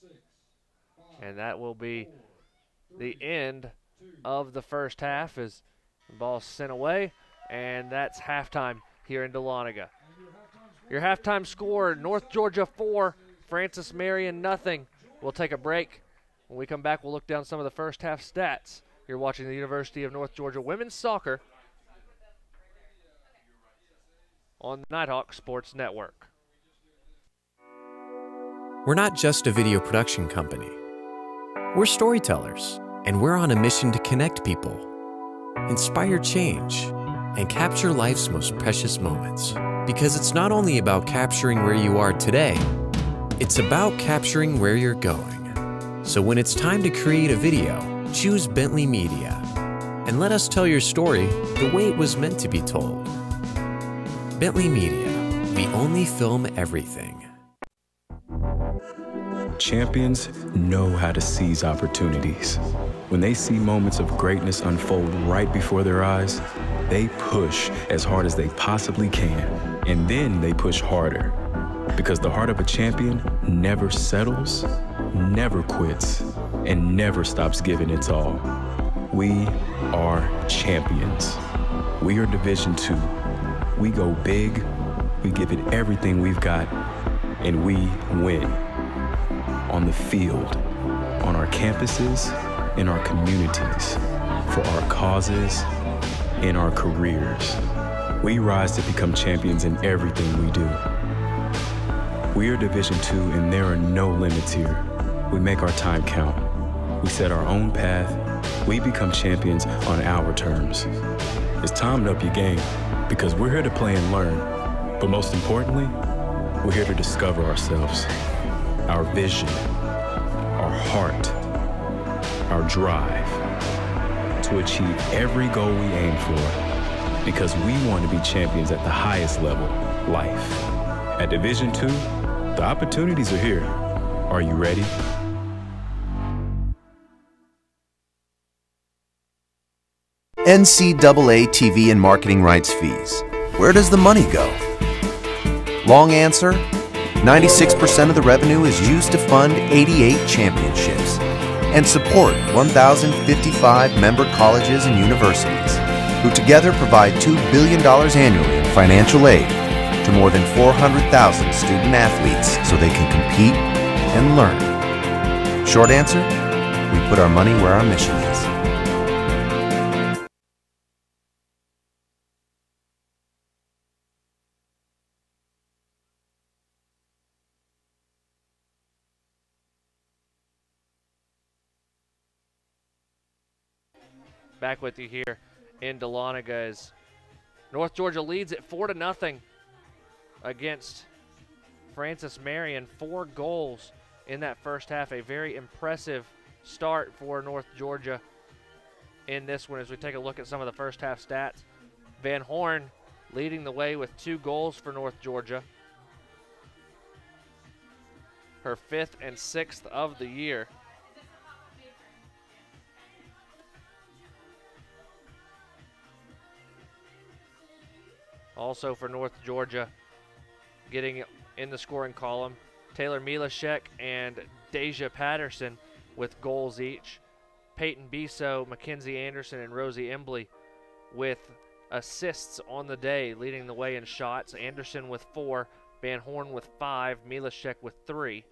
Speaker 7: 6, 5.
Speaker 1: And that will be the end of the first half as the ball's sent away, and that's halftime here in Dahlonega. Your halftime score, North Georgia 4, Francis Marion nothing. We'll take a break. When we come back, we'll look down some of the first half stats. You're watching the University of North Georgia Women's Soccer on the Nighthawk Sports Network.
Speaker 14: We're not just a video production company. We're storytellers, and we're on a mission to connect people, inspire change, and capture life's most precious moments. Because it's not only about capturing where you are today, it's about capturing where you're going. So when it's time to create a video, choose Bentley Media, and let us tell your story the way it was meant to be told. Bentley Media, we only film everything.
Speaker 5: Champions know how to seize opportunities. When they see moments of greatness unfold right before their eyes, they push as hard as they possibly can, and then they push harder. Because the heart of a champion never settles, never quits, and never stops giving its all. We are champions. We are Division II. We go big, we give it everything we've got, and we win. On the field, on our campuses, in our communities, for our causes, in our careers. We rise to become champions in everything we do. We are Division II, and there are no limits here. We make our time count. We set our own path. We become champions on our terms. It's time to up your game, because we're here to play and learn. But most importantly, we're here to discover ourselves, our vision, our heart, our drive, to achieve every goal we aim for, because we want to be champions at the highest level, life. At Division II, the opportunities are here. Are you ready?
Speaker 15: NCAA TV and marketing rights fees. Where does the money go? Long answer, 96% of the revenue is used to fund 88 championships and support 1,055 member colleges and universities, who together provide $2 billion annually in financial aid to more than 400,000 student athletes so they can compete and learn. Short answer, we put our money where our mission is.
Speaker 1: Back with you here in Dahlonega as North Georgia leads it 4-0 against Francis Marion. 4 goals in that first half. A very impressive start for North Georgia in this one as we take a look at some of the first half stats. Van Horn leading the way with 2 goals for North Georgia. Her 5th and 6th of the year. Also for North Georgia, getting in the scoring column, Taylor Milashek and Deja Patterson with goals each. Peyton Biso, Mackenzie Anderson, and Rosie Embley with assists on the day, leading the way in shots. Anderson with 4, Van Horn with 5, Milashek with 3,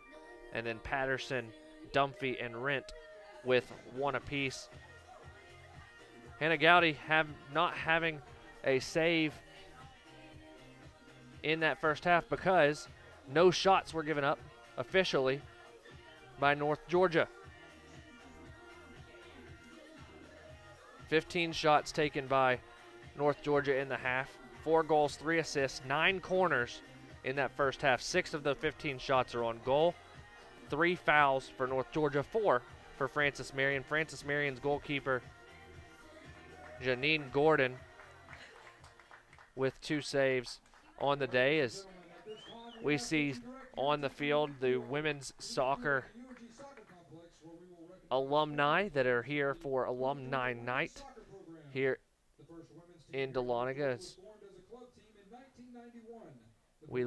Speaker 1: and then Patterson, Dunphy, and Rent with 1 apiece. Hannah Gowdy not having a save in that first half because no shots were given up officially by North Georgia. 15 shots taken by North Georgia in the half. 4 goals, 3 assists, 9 corners in that first half. 6 of the 15 shots are on goal. 3 fouls for North Georgia, 4 for Francis Marion. Francis Marion's goalkeeper, Janine Gordon, with 2 saves on the day, as we see on the field the women's soccer alumni that are here for alumni night here in Dahlonega. As we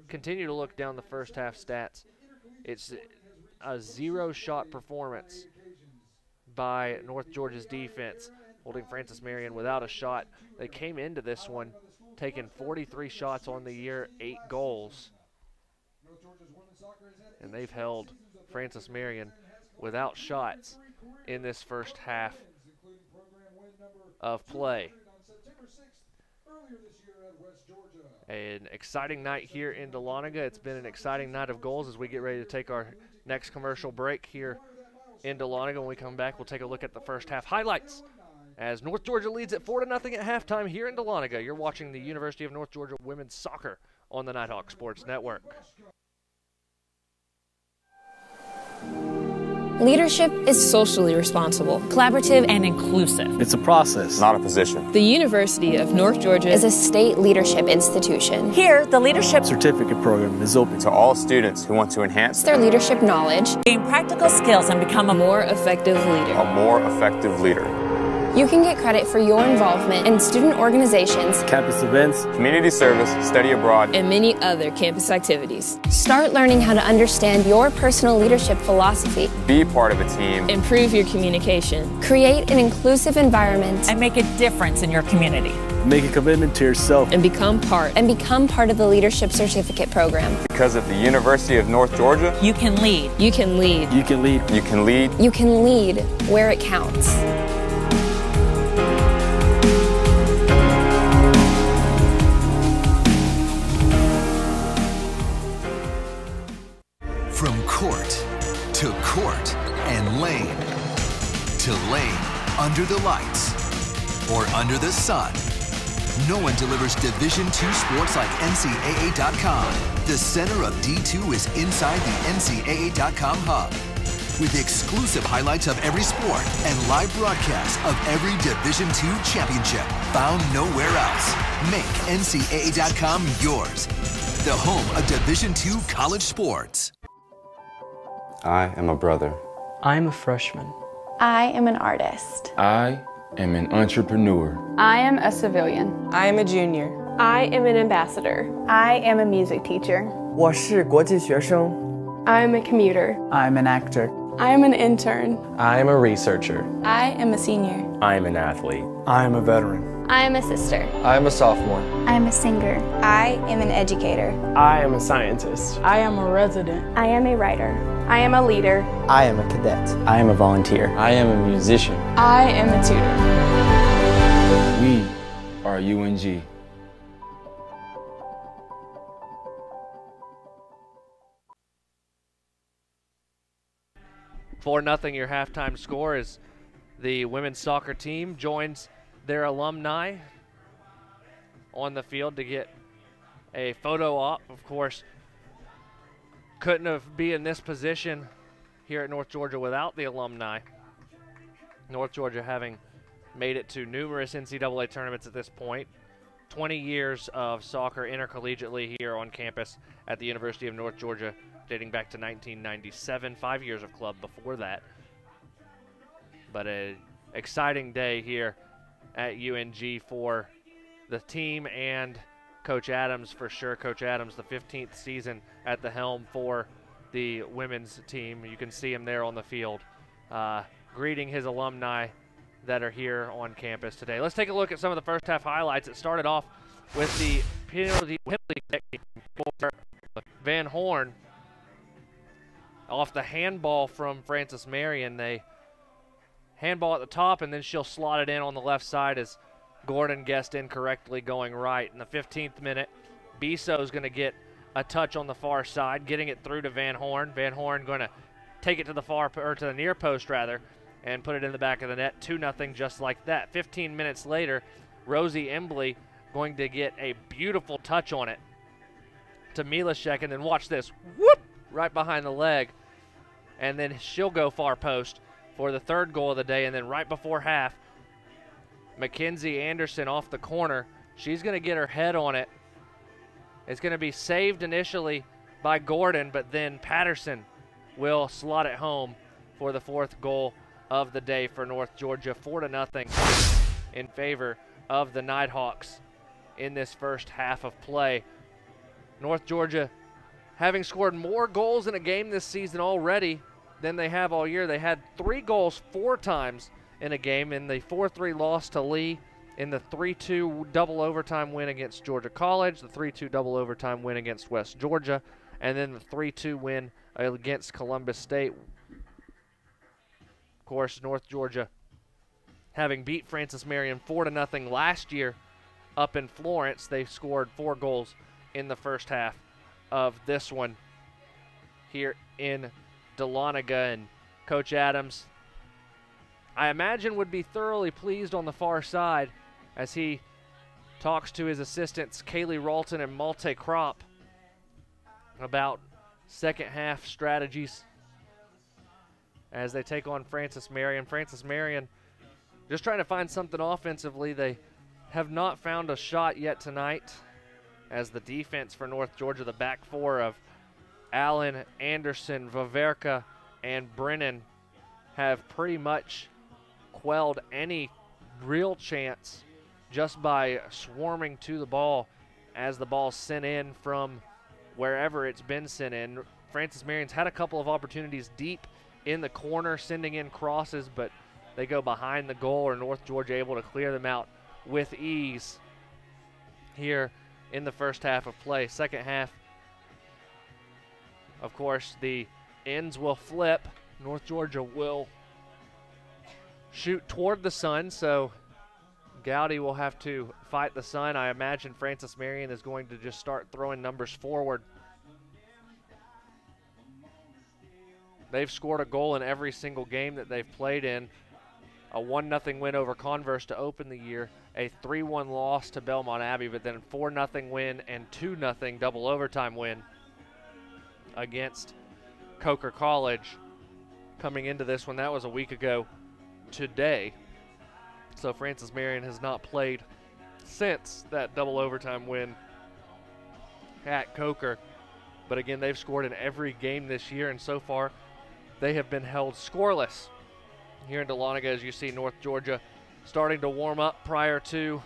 Speaker 1: continue to look down the first half stats, it's a 0 shot performance by North Georgia's defense, holding Francis Marion without a shot. They came into this one taken 43 shots on the year, 8 goals. And they've held Francis Marion without shots in this first half of play. An exciting night here in Dahlonega. It's been an exciting night of goals as we get ready to take our next commercial break here in Dahlonega. When we come back, we'll take a look at the first half highlights as North Georgia leads at 4-0 at halftime here in Dahlonega. You're watching the University of North Georgia women's soccer on the Nighthawk Sports Network.
Speaker 16: Leadership is socially responsible, collaborative, and inclusive.
Speaker 9: It's a process, not a position.
Speaker 16: The University of North Georgia
Speaker 4: is a state leadership institution.
Speaker 17: Here, the leadership
Speaker 9: certificate program is open to all students who want to enhance
Speaker 4: their leadership knowledge,
Speaker 17: gain practical skills, and become a
Speaker 16: more effective leader.
Speaker 2: A more effective leader.
Speaker 4: You can get credit for your involvement in student organizations,
Speaker 9: campus events,
Speaker 2: community service, study abroad,
Speaker 16: and many other campus activities.
Speaker 4: Start learning how to understand your personal leadership philosophy.
Speaker 2: Be part of a team.
Speaker 16: Improve your communication.
Speaker 4: Create an inclusive environment.
Speaker 17: And make a difference in your community.
Speaker 9: Make a commitment to yourself.
Speaker 16: And become part
Speaker 4: of the Leadership Certificate Program.
Speaker 2: Because at the University of North Georgia,
Speaker 17: you can lead.
Speaker 16: You can lead.
Speaker 9: You can lead.
Speaker 2: You can lead.
Speaker 4: You can lead where it counts.
Speaker 11: From court to court and lane to lane, under the lights or under the sun, no one delivers Division II sports like NCAA.com. The center of D2 is inside the NCAA.com hub with exclusive highlights of every sport and live broadcasts of every Division II championship found nowhere else. Make NCAA.com yours, the home of Division II college sports.
Speaker 2: I am a brother.
Speaker 9: I am a freshman.
Speaker 4: I am an artist.
Speaker 5: I am an entrepreneur.
Speaker 6: I am a civilian. I am a junior.
Speaker 8: I am an ambassador.
Speaker 4: I am a music teacher.
Speaker 3: 我是国际学生.
Speaker 8: I am a commuter.
Speaker 3: I'm an actor.
Speaker 8: I am an intern.
Speaker 9: I am a researcher.
Speaker 6: I am a senior.
Speaker 9: I am an athlete.
Speaker 3: I am a veteran.
Speaker 4: I am a sister.
Speaker 9: I am a sophomore.
Speaker 4: I am a singer. I am an educator.
Speaker 10: I am a scientist.
Speaker 6: I am a resident.
Speaker 8: I am a writer. I am a leader.
Speaker 3: I am a cadet.
Speaker 9: I am a volunteer. I am a musician.
Speaker 6: I am a tutor.
Speaker 5: We are UNG.
Speaker 1: For nothing, your halftime score is the women's soccer team joins their alumni on the field to get a photo op. Of course, couldn't have been in this position here at North Georgia without the alumni. North Georgia having made it to numerous NCAA tournaments at this point. 20 years of soccer intercollegiately here on campus at the University of North Georgia, dating back to 1997, 5 years of club before that. But an exciting day here at UNG for the team and Coach Adams for sure. Coach Adams, the 15th season at the helm for the women's team. You can see him there on the field greeting his alumni that are here on campus today. Let's take a look at some of the first half highlights. It started off with the penalty kick for Van Horn off the handball from Francis Marion. They handball at the top, and then she'll slot it in on the left side as Gordon guessed incorrectly going right. In the 15th minute, Bisso's going to get a touch on the far side, getting it through to Van Horn. Van Horn going to take it to the far, or to the near post rather, and put it in the back of the net. 2-0 just like that. 15 minutes later, Rosie Embley going to get a beautiful touch on it to Milashek, and then watch this, whoop, right behind the leg. And then she'll go far post for the third goal of the day. And then right before half, Mackenzie Anderson off the corner. She's going to get her head on it. It's going to be saved initially by Gordon, but then Patterson will slot it home for the fourth goal of the day for North Georgia. 4-0 in favor of the Nighthawks in this first half of play. North Georgia having scored more goals in a game this season already than they have all year. They had 3 goals 4 times in a game in the 4-3 loss to Lee in the 3-2 double overtime win against Georgia College, the 3-2 double overtime win against West Georgia, and then the 3-2 win against Columbus State. Of course, North Georgia having beat Francis Marion 4-0 last year up in Florence. They scored 4 goals in the first half of this one here in Dahlonega, and Coach Adams, I imagine, would be thoroughly pleased on the far side as he talks to his assistants Kaylee Ralton and Malte Kropp about second half strategies as they take on Francis Marion. Francis Marion just trying to find something offensively. They have not found a shot yet tonight, as the defense for North Georgia, the back four of Allen, Anderson, Vaverka, and Brennan, have pretty much quelled any real chance just by swarming to the ball as the ball's sent in from wherever it's been sent in. Francis Marion's had a couple of opportunities deep in the corner, sending in crosses, but they go behind the goal, or North Georgia able to clear them out with ease here in the first half of play. Second half, of course, the ends will flip. North Georgia will shoot toward the sun, so Gowdy will have to fight the sun. I imagine Francis Marion is going to just start throwing numbers forward. They've scored a goal in every single game that they've played in. A 1-0 win over Converse to open the year, a 3-1 loss to Belmont Abbey, but then a 4-0 win and 2-0 double overtime win against Coker College. Coming into this one, that was a week ago today. So Francis Marion has not played since that double overtime win at Coker. But again, they've scored in every game this year, and so far they have been held scoreless. Here in Dahlonega, as you see, North Georgia starting to warm up prior to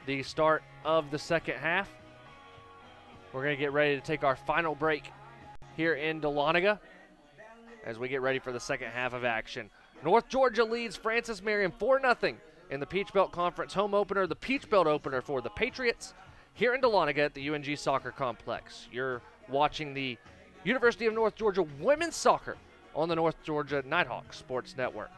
Speaker 1: the start of the second half. We're going to get ready to take our final break here in Dahlonega as we get ready for the second half of action. North Georgia leads Francis Marion 4-0 in the Peach Belt Conference home opener, the Peach Belt opener for the Patriots here in Dahlonega at the UNG Soccer Complex. You're watching the University of North Georgia women's soccer on the North Georgia Nighthawks Sports Network.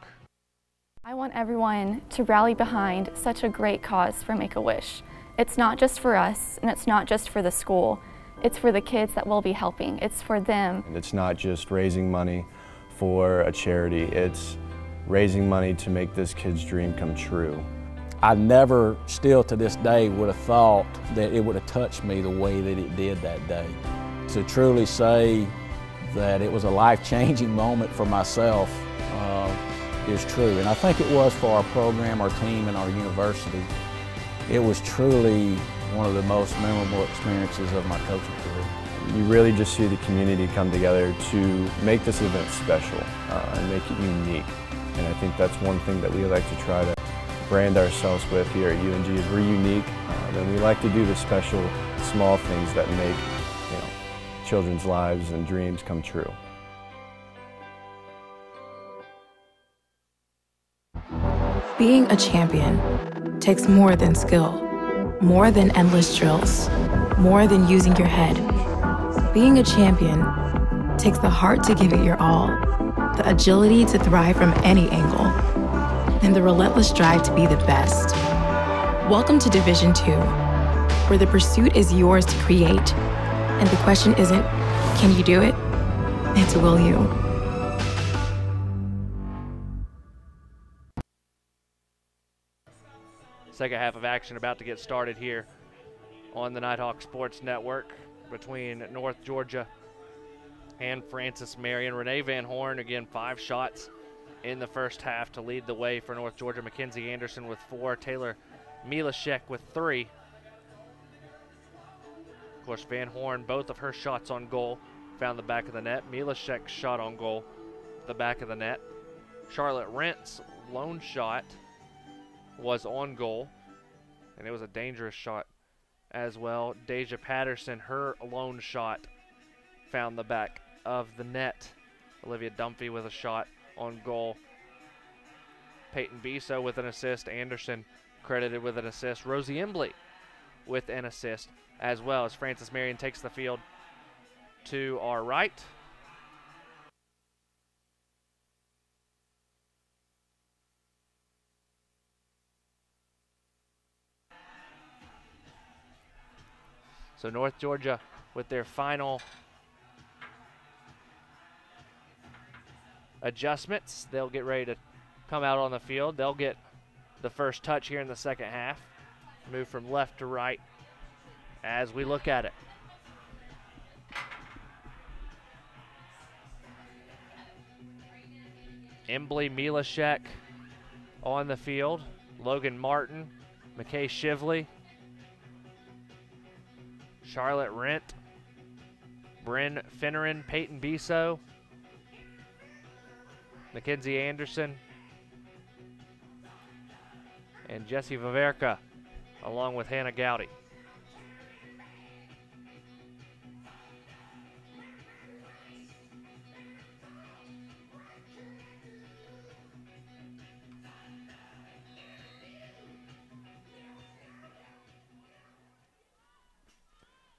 Speaker 18: I want everyone to rally behind such a great cause for Make-A-Wish. It's not just for us, and it's not just for the school. It's for the kids that we'll be helping. It's for them.
Speaker 19: And it's not just raising money for a charity. It's raising money to make this kid's dream come true.
Speaker 20: I never, still to this day, would have thought that it would have touched me the way that it did that day. To truly say that it was a life-changing moment for myself is true. And I think it was for our program, our team, and our university. It was truly one of the most memorable experiences of my coaching career.
Speaker 19: You really just see the community come together to make this event special and make it unique. And I think that's one thing that we like to try to brand ourselves with here at UNG is we're unique, and we like to do the special, small things that make children's lives and dreams come true.
Speaker 21: Being a champion takes more than skill, more than endless drills, more than using your head. Being a champion takes the heart to give it your all, the agility to thrive from any angle, and the relentless drive to be the best. Welcome to Division II, where the pursuit is yours to create, and the question isn't, can you do it? It's will you?
Speaker 1: Second half of action about to get started here on the Nighthawk Sports Network between North Georgia and Francis Marion. Renee Van Horn, again, 5 shots in the first half to lead the way for North Georgia. Mackenzie Anderson with 4, Taylor Milashek with 3. Of course, Van Horn, both of her shots on goal found the back of the net. Milashek's shot on goal, the back of the net. Charlotte Rent's lone shot was on goal, and it was a dangerous shot as well. Deja Patterson, her lone shot found the back of the net. Olivia Dunphy with a shot on goal. Peyton Biso with an assist. Anderson credited with an assist. Rosie Embley with an assist as well, as Francis Marion takes the field to our right. So North Georgia with their final adjustments. They'll get ready to come out on the field. They'll get the first touch here in the second half. Move from left to right as we look at it. Embley Milashek on the field. Logan Martin, McKay Shively, Charlotte Rent, Bryn Finneran, Peyton Biso, Mackenzie Anderson, and Jesse Vaverka, along with Hannah Gowdy.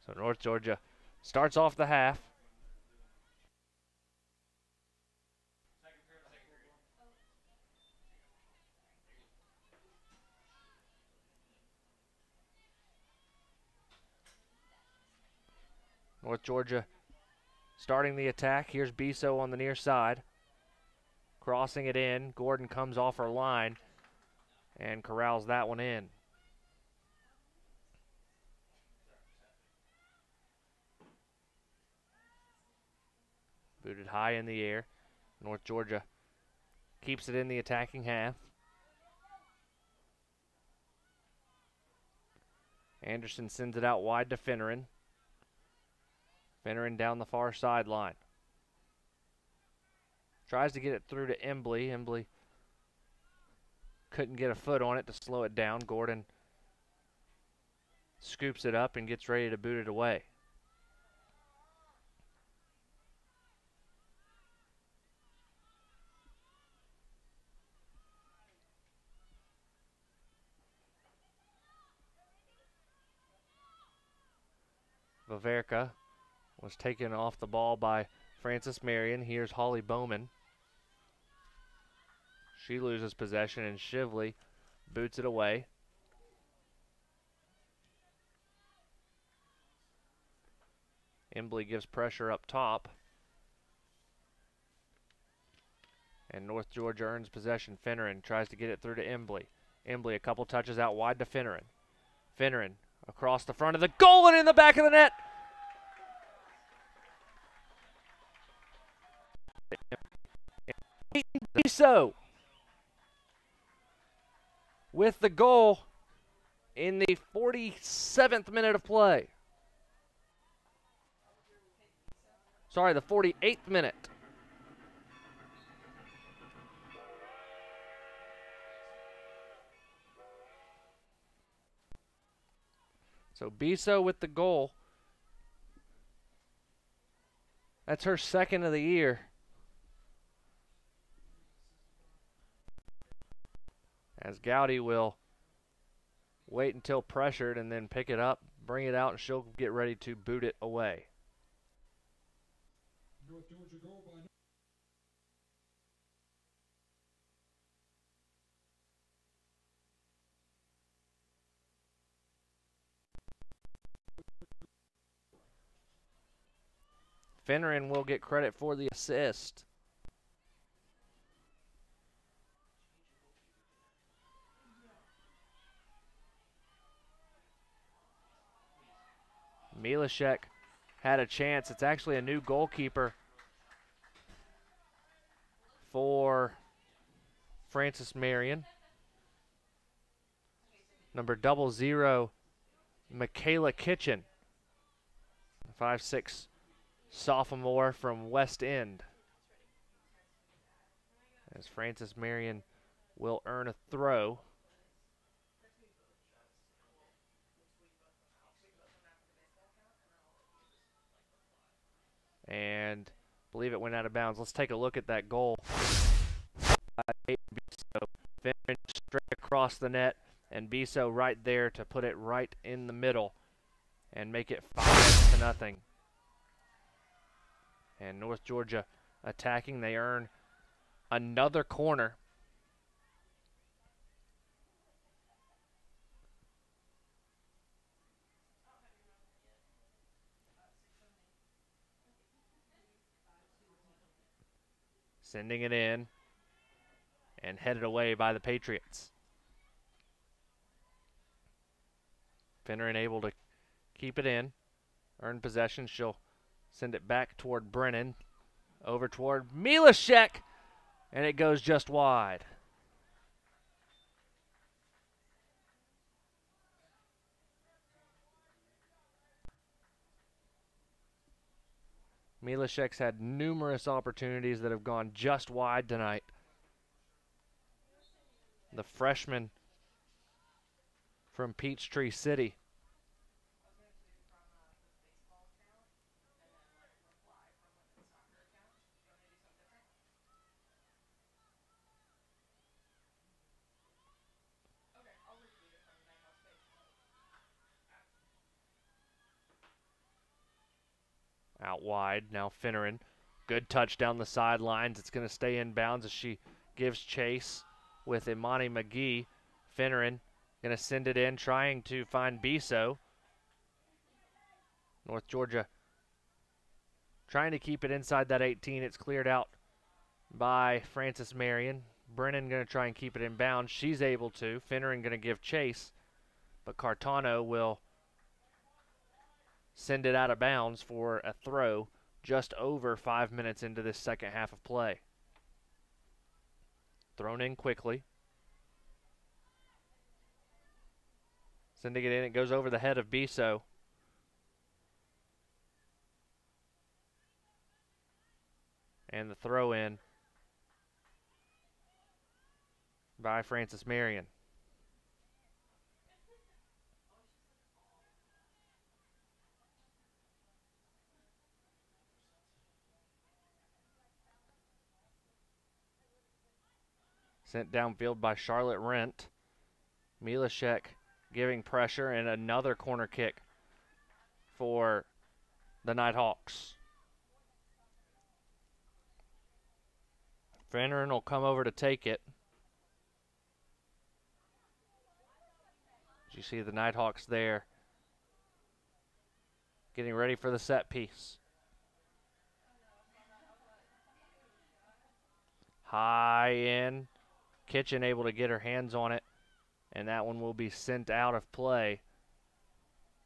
Speaker 1: So North Georgia starts off the half. North Georgia starting the attack. Here's Biso on the near side. Crossing it in. Gordon comes off her line and corrals that one in. Booted high in the air. North Georgia keeps it in the attacking half. Anderson sends it out wide to Finneran. Finneran down the far sideline. Tries to get it through to Embley. Embley couldn't get a foot on it to slow it down. Gordon scoops it up and gets ready to boot it away. Vaverka was taken off the ball by Francis Marion. Here's Holly Bowman. She loses possession, and Shively boots it away. Embley gives pressure up top. And North Georgia earns possession. Finneran tries to get it through to Embley. Embley a couple touches out wide to Finneran. Finneran across the front of the goal and in the back of the net. So, with the goal in the 47th minute of play. Sorry, the 48th minute. So Biso with the goal. That's her second of the year. As Gowdy will wait until pressured and then pick it up, bring it out, and she'll get ready to boot it away.
Speaker 7: North Georgia goal by
Speaker 1: Finneran will get credit for the assist. Milashek had a chance. It's actually a new goalkeeper for Francis Marion. Number 00, Michaela Kitchen, 5'6" sophomore from West End. As Francis Marion will earn a throw. And I believe it went out of bounds. Let's take a look at that goal. Straight across the net and Biso right there to put it right in the middle and make it 5-0. And North Georgia attacking. They earn another corner. Sending it in and headed away by the Patriots. Finneran able to keep it in, earn possession. She'll send it back toward Brennan, over toward Milashek, and it goes just wide. Milashek's had numerous opportunities that have gone just wide tonight. The freshman from Peachtree City. Out wide, now Finneran. Good touch down the sidelines. It's going to stay in bounds as she gives chase with Imani McGee. Finneran going to send it in, trying to find Biso. North Georgia trying to keep it inside that 18. It's cleared out by Frances Marion. Brennan going to try and keep it in bounds. She's able to. Finneran going to give chase, but Cartano will send it out of bounds for a throw just over 5 minutes into this second half of play. Thrown in quickly. Sending it in, it goes over the head of Biso. And the throw in by Frances Marion. Sent downfield by Charlotte Rent. Milashek giving pressure, and another corner kick for the Nighthawks. Finneran will come over to take it. You see the Nighthawks there getting ready for the set piece. High in. Kitchen able to get her hands on it, and that one will be sent out of play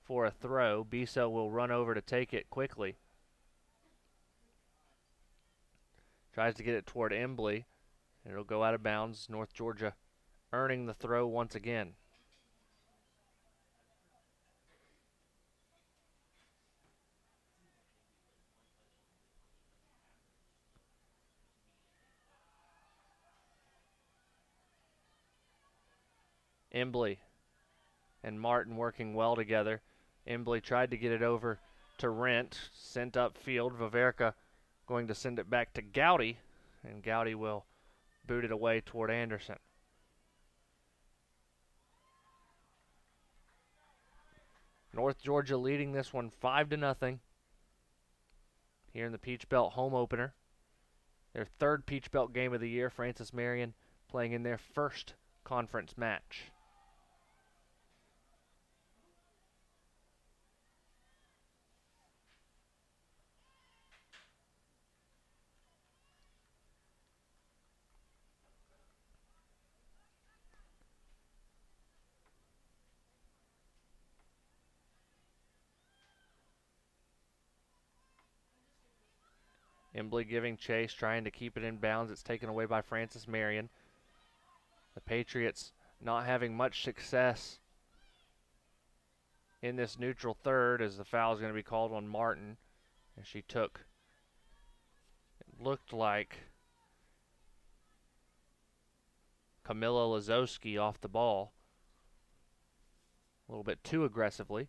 Speaker 1: for a throw. Biso will run over to take it quickly. Tries to get it toward Embley, and it'll go out of bounds. North Georgia earning the throw once again. Embley and Martin working well together. Embley tried to get it over to Rent, sent upfield. Vaverka going to send it back to Gowdy, and Gowdy will boot it away toward Anderson. North Georgia leading this one 5-0 here in the Peach Belt home opener. Their third Peach Belt game of the year. Frances Marion playing in their first conference match. Embley giving chase, trying to keep it in bounds. It's taken away by Frances Marion. The Patriots not having much success in this neutral third, as the foul is going to be called on Martin. And she took, it looked like, Camilla Lazowski off the ball a little bit too aggressively.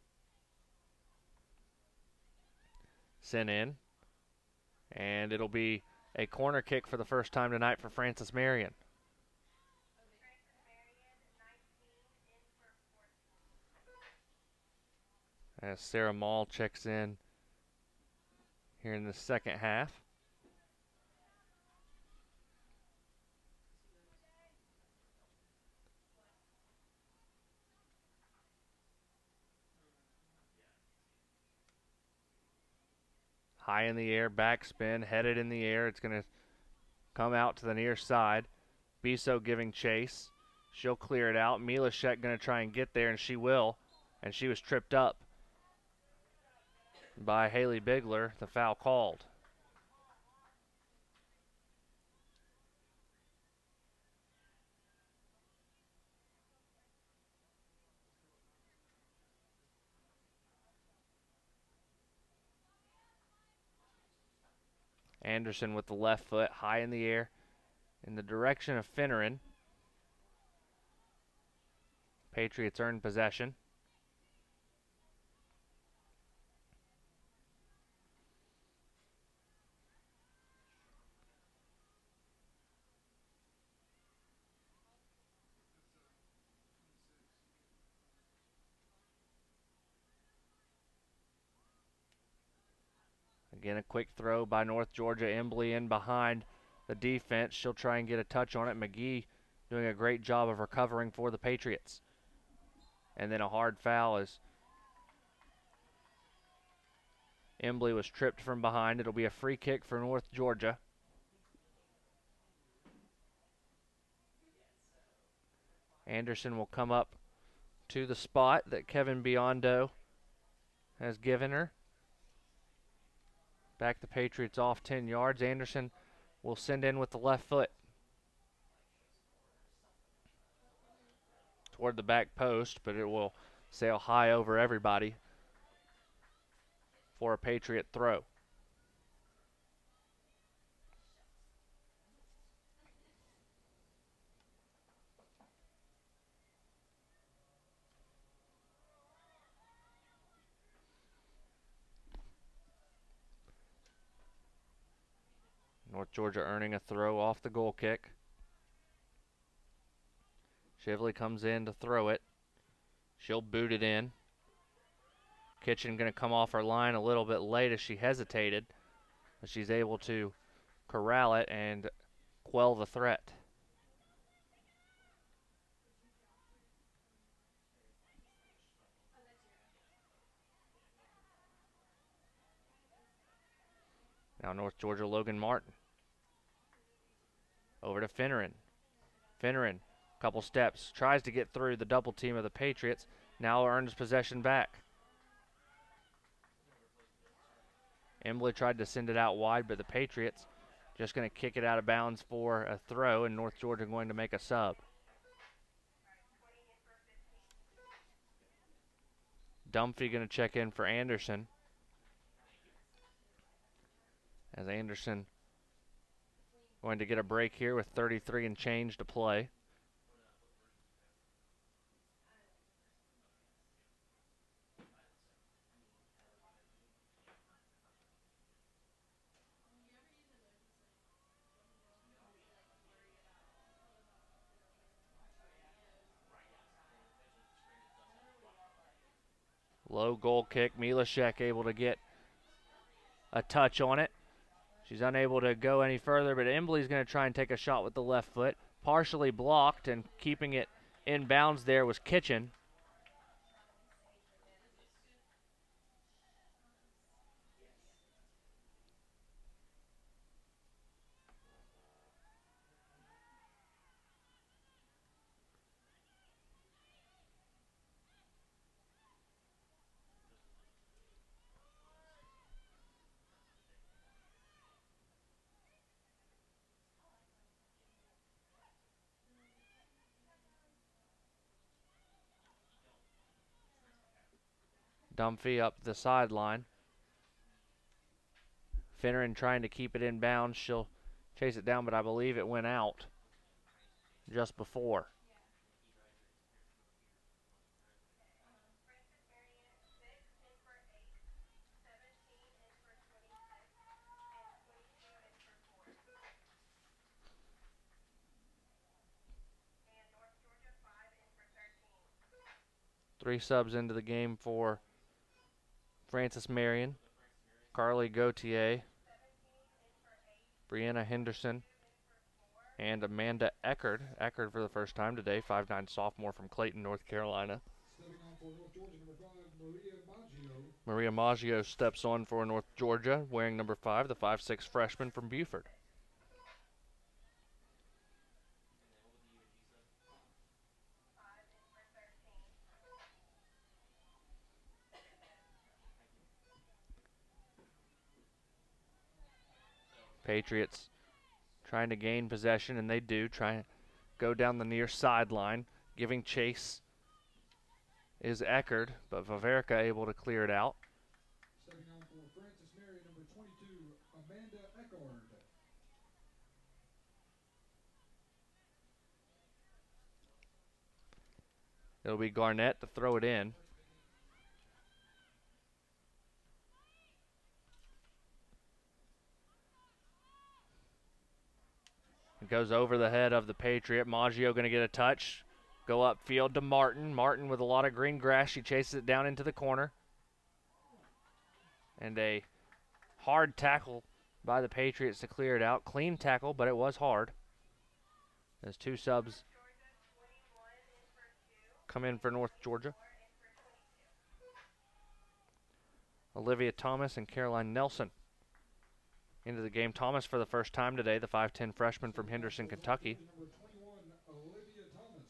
Speaker 1: Sent in. And it'll be a corner kick for the first time tonight for Frances Marion. as Sarah Mall checks in here in the second half. High in the air, backspin, headed in the air. It's going to come out to the near side. Biso giving chase. She'll clear it out. Milashek going to try and get there, and she will. And she was tripped up by Haley Bigler. The foul called. Anderson with the left foot high in the air in the direction of Finneran. Patriots earn possession. Again, a quick throw by North Georgia. Embley in behind the defense. She'll try and get a touch on it. McGee doing a great job of recovering for the Patriots. And then a hard foul as Embley was tripped from behind. It'll be a free kick for North Georgia. Anderson will come up to the spot that Kevin Biondo has given her. Back the Patriots off 10 yards. Anderson will send in with the left foot toward the back post, but it will sail high over everybody for a Patriot throw. North Georgia earning a throw off the goal kick. Shively comes in to throw it. She'll boot it in. Kitchen going to come off her line a little bit late as she hesitated, but she's able to corral it and quell the threat. Now North Georgia, Logan Martin. Over to Finneran. Finneran, couple steps, tries to get through the double team of the Patriots. Now earns possession back. Embley tried to send it out wide, but the Patriots just going to kick it out of bounds for a throw, and North Georgia going to make a sub. Dunphy going to check in for Anderson. As Anderson going to get a break here with 33 and change to play. Low goal kick. Milashek able to get a touch on it. She's unable to go any further, but Embley's going to try and take a shot with the left foot. Partially blocked, and keeping it in bounds there was Kitchen. Dunphy up the sideline. Finneran trying to keep it in bounds. She'll chase it down, but I believe it went out just before. Three subs into the game for Frances Marion, Carly Gauthier, Brianna Henderson, and Amanda Eckerd. Eckerd for the first time today, 5'9" sophomore from Clayton, North Carolina.
Speaker 7: Stepping on for North Georgia, number 5, Maria Maggio.
Speaker 1: Maria Maggio steps on for North Georgia, wearing number 5, the 5'6" freshman from Buford. Patriots trying to gain possession, and they do. Try and go down the near sideline. Giving chase is Eckerd, but Vaverica able to clear it out.
Speaker 7: Stepping on for Frances Marion, number 22, Amanda Eckerd.
Speaker 1: It'll be Garnett to throw it in. It goes over the head of the Patriot. Maggio going to get a touch. Go upfield to Martin. Martin with a lot of green grass. She chases it down into the corner. And a hard tackle by the Patriots to clear it out. Clean tackle, but it was hard. As two subs come in for North Georgia. Olivia Thomas and Caroline Nelson into the game. Thomas for the first time today, the 5'10" freshman from Henderson, Kentucky.
Speaker 7: Number 21, Olivia Thomas.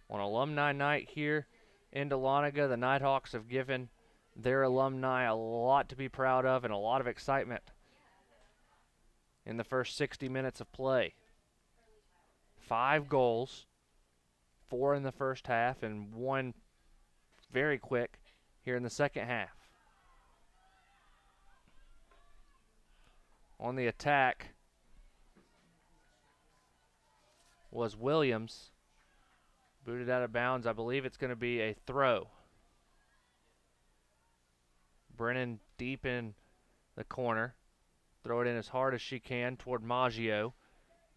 Speaker 1: On alumni night here in Dahlonega, the Nighthawks have given their alumni a lot to be proud of and a lot of excitement in the first 60 minutes of play. 5 goals, 4 in the first half, and 1 very quick here in the second half. On the attack was Williams. Booted out of bounds. I believe it's going to be a throw. Brennan deep in the corner. Throw it in as hard as she can toward Maggio.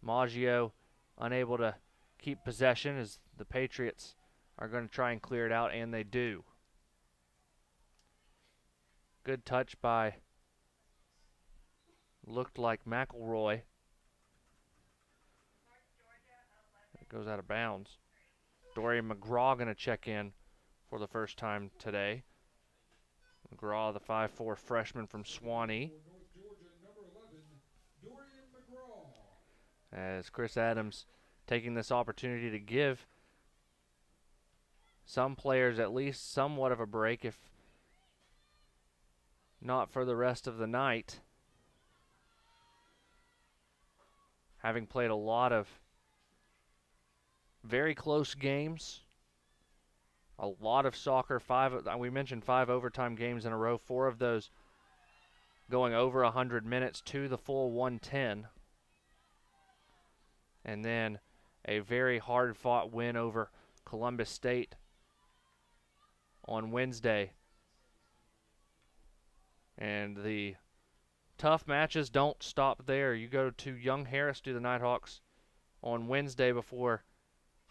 Speaker 1: Maggio unable to keep possession as the Patriots are going to try and clear it out, and they do. Good touch by, looked like McElroy. It goes out of bounds. Dorian McGraw going to check in for the first time today. McGraw, the 5'4" freshman from Swanee.
Speaker 7: North Georgia, number 11, Dorian McGraw.
Speaker 1: As Chris Adams taking this opportunity to give some players at least somewhat of a break, if not for the rest of the night. Having played a lot of very close games, a lot of soccer. We mentioned 5 overtime games in a row, 4 of those going over 100 minutes to the full 110. And then a very hard-fought win over Columbus State on Wednesday. And the tough matches don't stop there. You go to Young Harris, do the Nighthawks on Wednesday before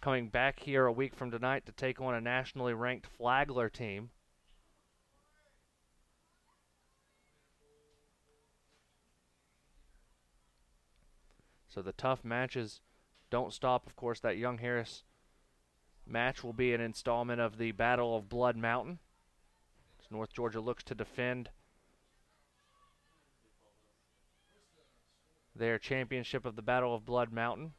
Speaker 1: coming back here a week from tonight to take on a nationally ranked Flagler team. So the tough matches don't stop. Of course, that Young Harris match will be an installment of the Battle of Blood Mountain, as North Georgia looks to defend their championship of the Battle of Blood Mountain.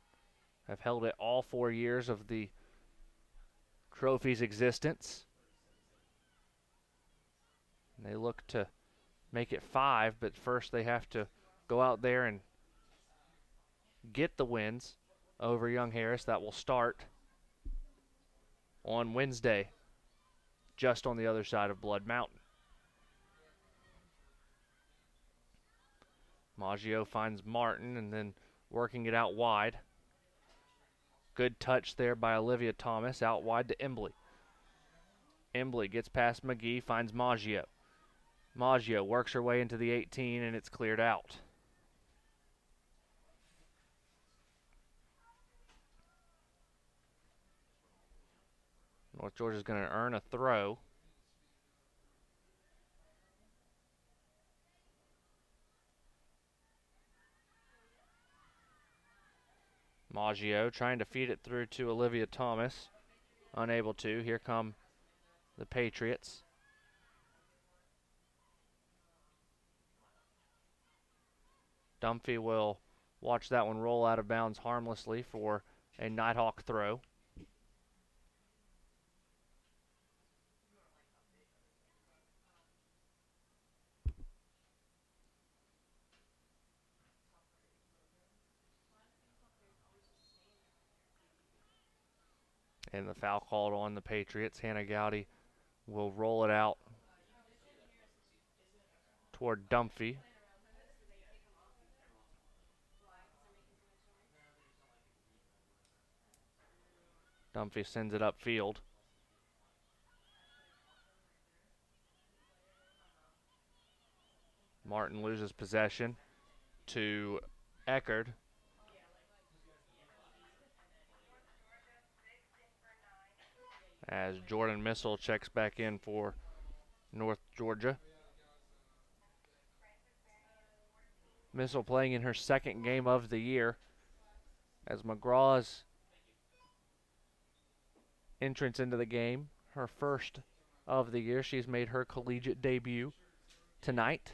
Speaker 1: Have held it all 4 years of the trophy's existence. And they look to make it 5, but first they have to go out there and get the wins over Young Harris. That will start on Wednesday, just on the other side of Blood Mountain. Maggio finds Martin and then working it out wide. Good touch there by Olivia Thomas, out wide to Embley. Embley gets past McGee, finds Maggio. Maggio works her way into the 18, and it's cleared out. North Georgia's going to earn a throw. Maggio trying to feed it through to Olivia Thomas. Unable to. Here come the Patriots. Dunphy will watch that one roll out of bounds harmlessly for a Nighthawk throw. And the foul called on the Patriots. Hannah Gowdy will roll it out toward Dunphy. Dunphy sends it upfield. Martin loses possession to Eckerd. As Jordan Missile checks back in for North Georgia. Missile playing in her second game of the year, as McGraw's entrance into the game, her first of the year. She's made her collegiate debut tonight.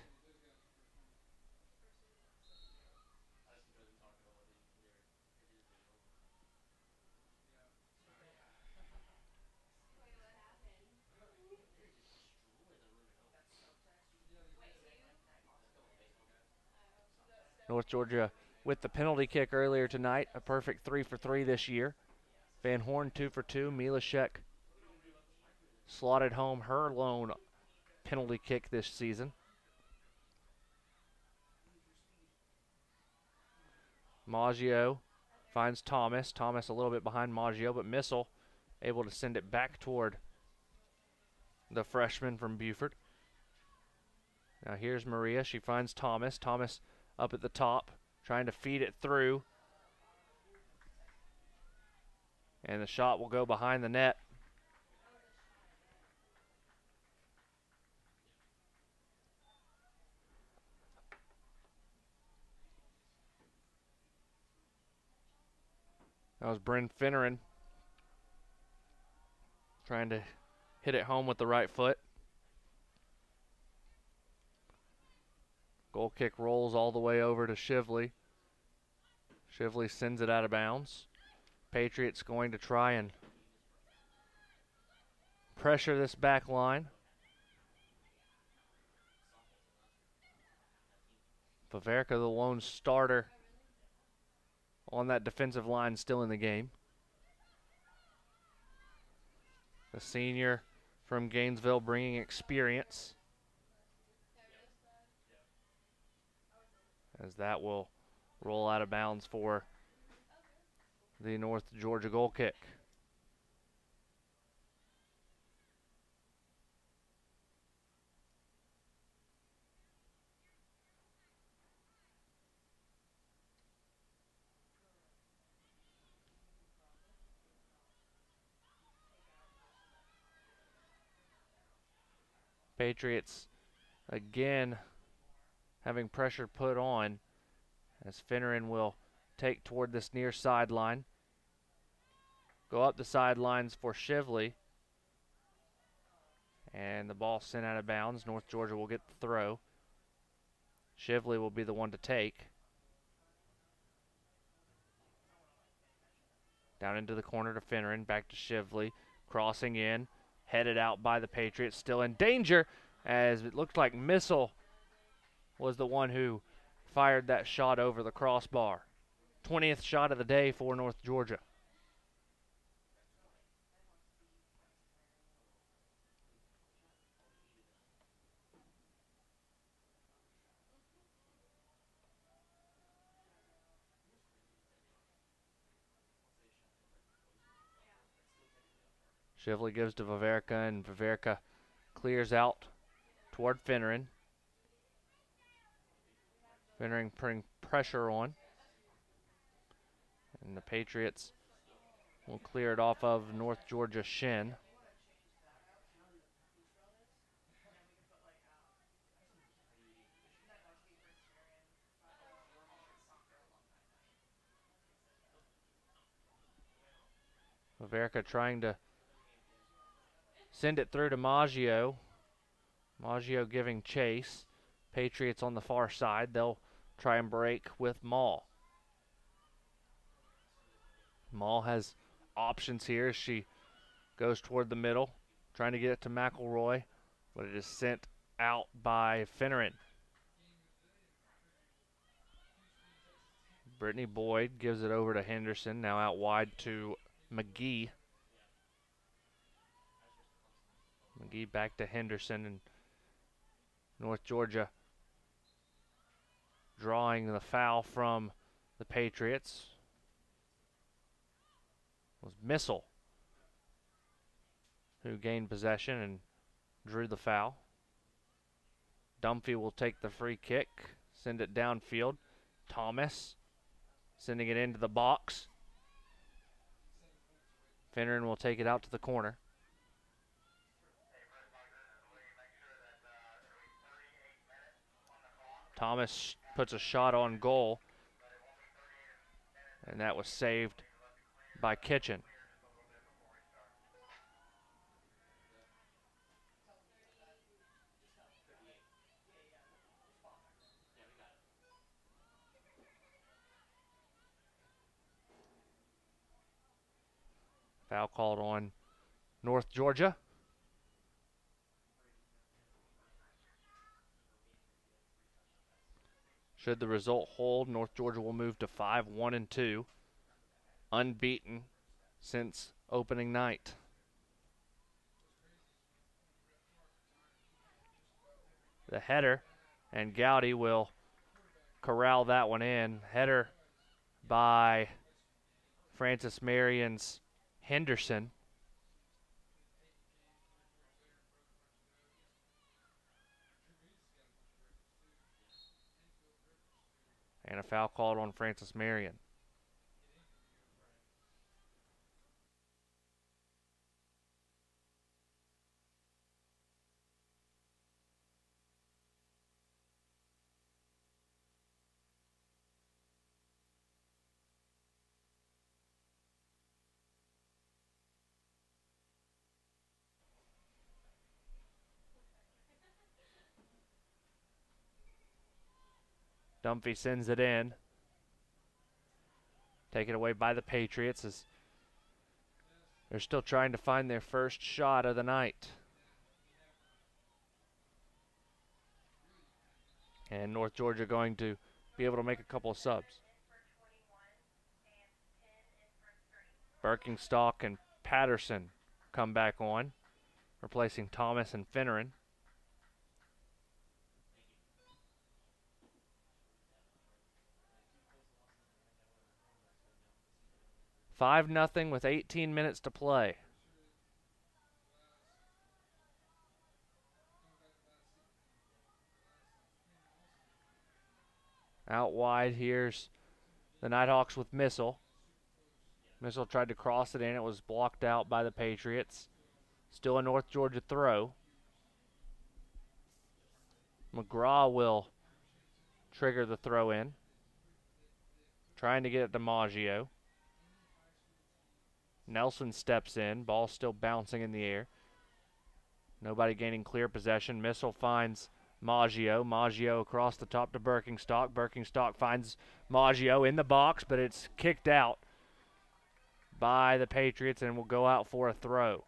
Speaker 1: North Georgia with the penalty kick earlier tonight, a perfect 3 for 3 this year. Van Horn 2 for 2. Milashek slotted home her lone penalty kick this season. Maggio finds Thomas. Thomas a little bit behind Maggio, but Missile able to send it back toward the freshman from Buford. Now here's Maria. She finds Thomas. Thomas up at the top, trying to feed it through. And the shot will go behind the net. That was Bryn Finneran trying to hit it home with the right foot. Goal kick rolls all the way over to Shively. Shively sends it out of bounds. Patriots going to try and pressure this back line. Paverka, the lone starter on that defensive line, still in the game. The senior from Gainesville bringing experience. As that will roll out of bounds for the North Georgia goal kick. Patriots again having pressure put on, as Finneran will take toward this near sideline. Go up the sidelines for Shively. And the ball sent out of bounds. North Georgia will get the throw. Shively will be the one to take. Down into the corner to Finneran. Back to Shively. Crossing in. Headed out by the Patriots. Still in danger, as it looked like Missile was the one who fired that shot over the crossbar. 20th shot of the day for North Georgia. Shively gives to Paverka, and Paverka clears out toward Finneran. Finneran putting pressure on. And the Patriots will clear it off of North Georgia shin. Verica trying to send it through to Maggio. Maggio giving chase. Patriots on the far side. They'll try and break with Mall. Mall has options here as she goes toward the middle, trying to get it to McElroy, but it is sent out by Finneran. Brittany Boyd gives it over to Henderson, now out wide to McGee. McGee back to Henderson, and North Georgia drawing the foul from the Patriots was Missile, who gained possession and drew the foul. Dunphy will take the free kick, send it downfield. Thomas sending it into the box. Finneran will take it out to the corner. Thomas puts a shot on goal, and that was saved by Kitchen. Foul called on North Georgia. Should the result hold, North Georgia will move to 5-1-2, unbeaten since opening night. The header, and Gowdy will corral that one in. Header by Francis Marion's Henderson. And a foul called on Francis Marion. Dunphy sends it in. Taken away by the Patriots as they're still trying to find their first shot of the night. And North Georgia going to be able to make a couple of subs. Birkenstock and Patterson come back on, replacing Thomas and Finneran. 5-0 with 18 minutes to play. Out wide, here's the Nighthawks with Missile. Missile tried to cross it in. It was blocked out by the Patriots. Still a North Georgia throw. McGraw will trigger the throw in. Trying to get it to Maggio. Nelson steps in. Ball still bouncing in the air. Nobody gaining clear possession. Missile finds Maggio. Maggio across the top to Birkenstock. Birkenstock finds Maggio in the box, but it's kicked out by the Patriots and will go out for a throw.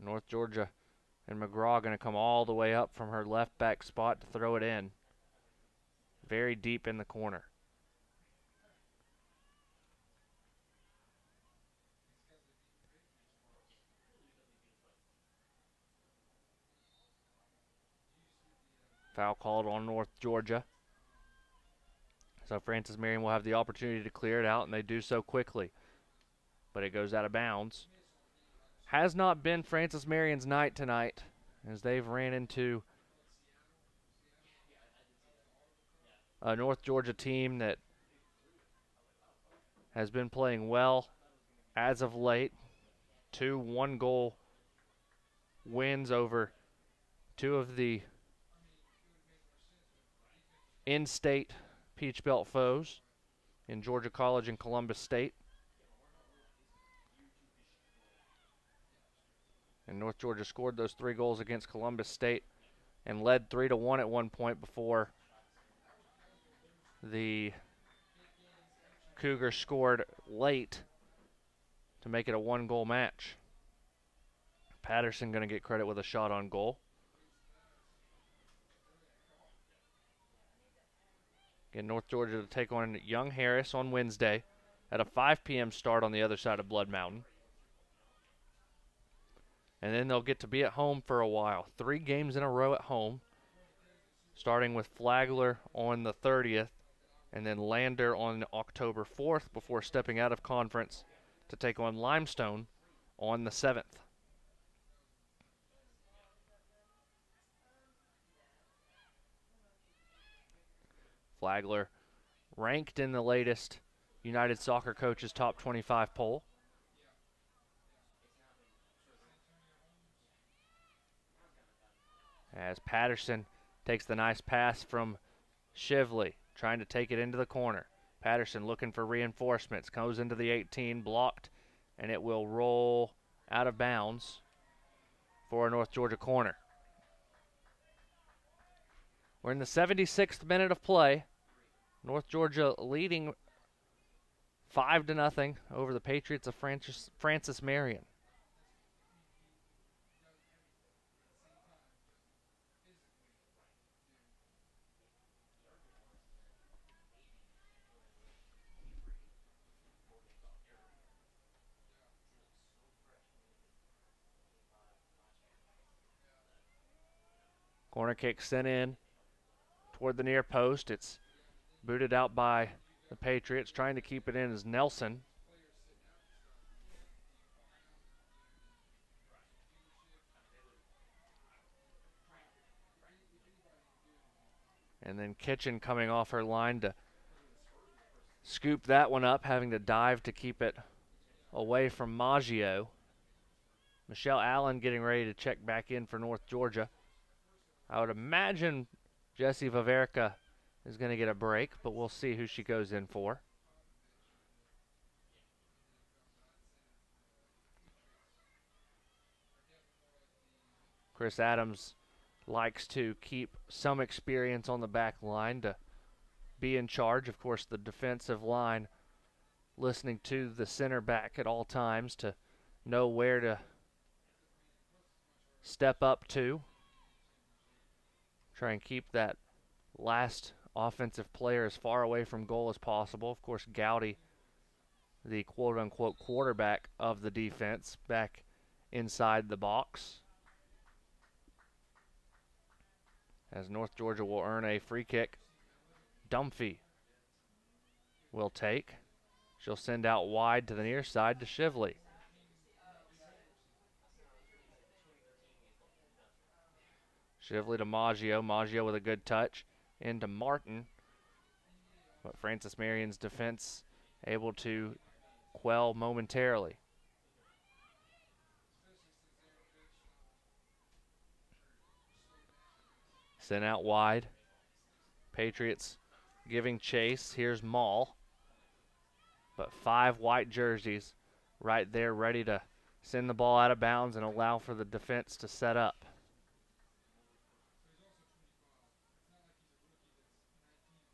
Speaker 1: North Georgia and McGraw going to come all the way up from her left back spot to throw it in. Very deep in the corner. Foul called on North Georgia. So Francis Marion will have the opportunity to clear it out, and they do so quickly. But it goes out of bounds. Has not been Francis Marion's night tonight, as they've ran into a North Georgia team that has been playing well as of late. 2 one-goal wins over two of the in-state Peach Belt foes in Georgia College and Columbus State. And North Georgia scored those 3 goals against Columbus State and led 3-1 at one point before the Cougars scored late to make it a 1-goal match. Patterson going to get credit with a shot on goal. Again, North Georgia to take on Young Harris on Wednesday at a 5 p.m. start on the other side of Blood Mountain. And then they'll get to be at home for a while. 3 games in a row at home, starting with Flagler on the 30th and then Lander on October 4th before stepping out of conference to take on Limestone on the 7th. Flagler ranked in the latest United Soccer Coaches Top 25 poll. As Patterson takes the nice pass from Shively, trying to take it into the corner. Patterson looking for reinforcements, goes into the 18, blocked, and it will roll out of bounds for a North Georgia corner. We're in the 76th minute of play. North Georgia leading 5-0 over the Patriots of Francis Marion. Corner kick sent in toward the near post. It's booted out by the Patriots. Trying to keep it in is Nelson. And then Kitchen coming off her line to scoop that one up, having to dive to keep it away from Maggio. Michelle Allen getting ready to check back in for North Georgia. I would imagine Jessie Vaverica is going to get a break, but we'll see who she goes in for. Chris Adams likes to keep some experience on the back line to be in charge. Of course, the defensive line listening to the center back at all times to know where to step up to. Try and keep that last offensive player as far away from goal as possible. Of course, Gowdy, the quote-unquote quarterback of the defense, back inside the box. As North Georgia will earn a free kick. Dunphy will take. She'll send out wide to the near side to Shively. Shively to Maggio. Maggio with a good touch into Martin. But Francis Marion's defense able to quell momentarily. Sent out wide. Patriots giving chase. Here's Mall. But 5 white jerseys right there ready to send the ball out of bounds and allow for the defense to set up.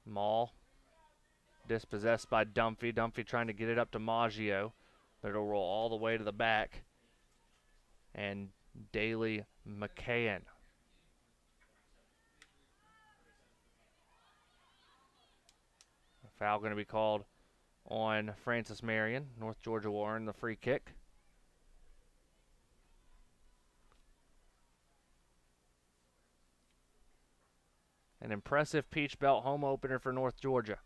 Speaker 1: Mall dispossessed by Dunphy. Dunphy trying to get it up to Maggio, but it'll roll all the way to the back. And Daly McCain. A foul going to be called on Francis Marion. North Georgia will earn the free kick. An impressive Peach Belt home opener for North Georgia.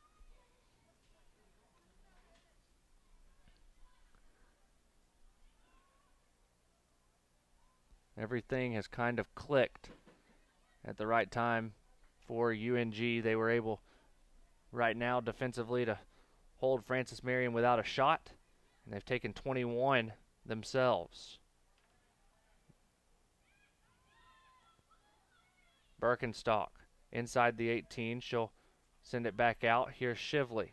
Speaker 1: Everything has kind of clicked at the right time for UNG. They were able right now defensively to hold Francis Marion without a shot, and they've taken 21 themselves. Birkenstock inside the 18. She'll send it back out. Here's Shively.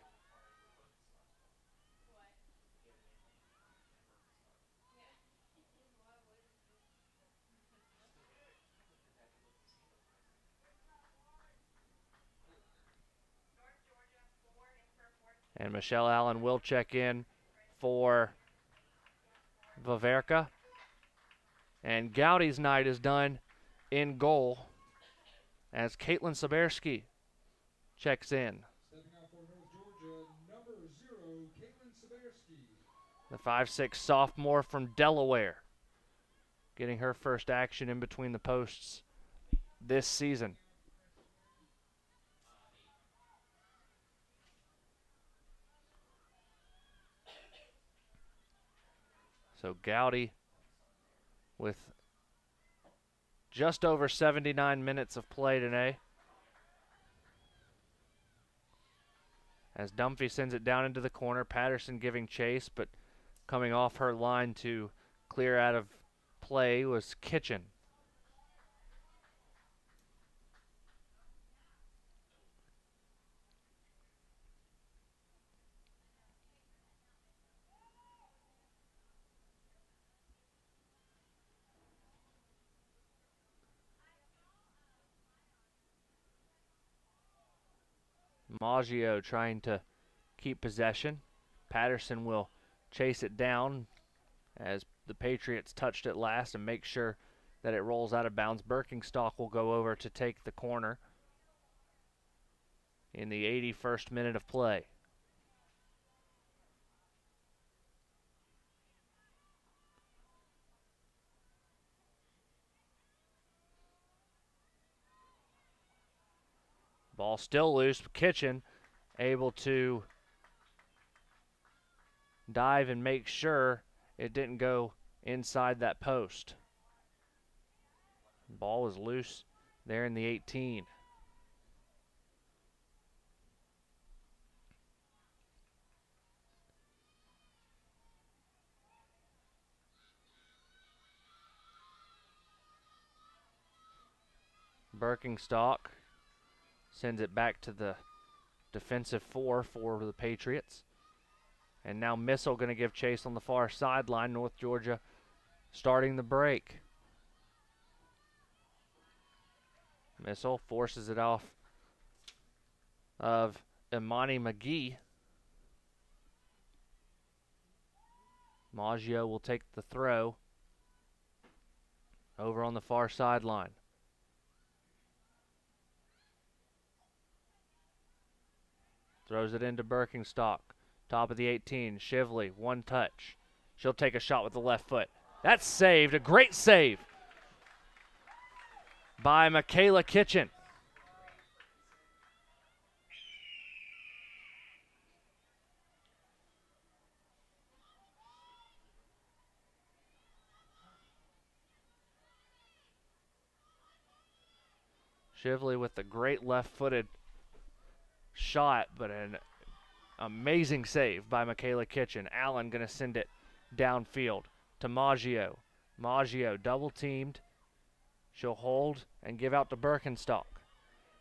Speaker 1: And Michelle Allen will check in for Vaverka. And Gowdy's night is done in goal as Caitlin Saberski checks in.
Speaker 7: Stepping out for North Georgia, number 0, Caitlin Saberski.
Speaker 1: The 5'6" sophomore from Delaware, getting her first action in between the posts this season. So Gowdy with just over 79 minutes of play today. As Dunphy sends it down into the corner, Patterson giving chase, but coming off her line to clear out of play was Kitchen. Maggio trying to keep possession. Patterson will chase it down as the Patriots touched it last and make sure that it rolls out of bounds. Birkenstock will go over to take the corner in the 81st minute of play. Ball still loose. Kitchen able to dive and make sure it didn't go inside that post. Ball was loose there in the 18. Birkenstock sends it back to the defensive 4 for the Patriots. And now Missile going to give chase on the far sideline. North Georgia starting the break. Missile forces it off of Imani McGee. Maggio will take the throw over on the far sideline. Throws it into Birkenstock. Top of the 18. Shively, one touch. She'll take a shot with the left foot. That's saved. A great save by Michaela Kitchen. Shively with the great left-footed shot, but an amazing save by Michaela Kitchen. Allen going to send it downfield to Maggio. Maggio double-teamed. She'll hold and give out to Birkenstock.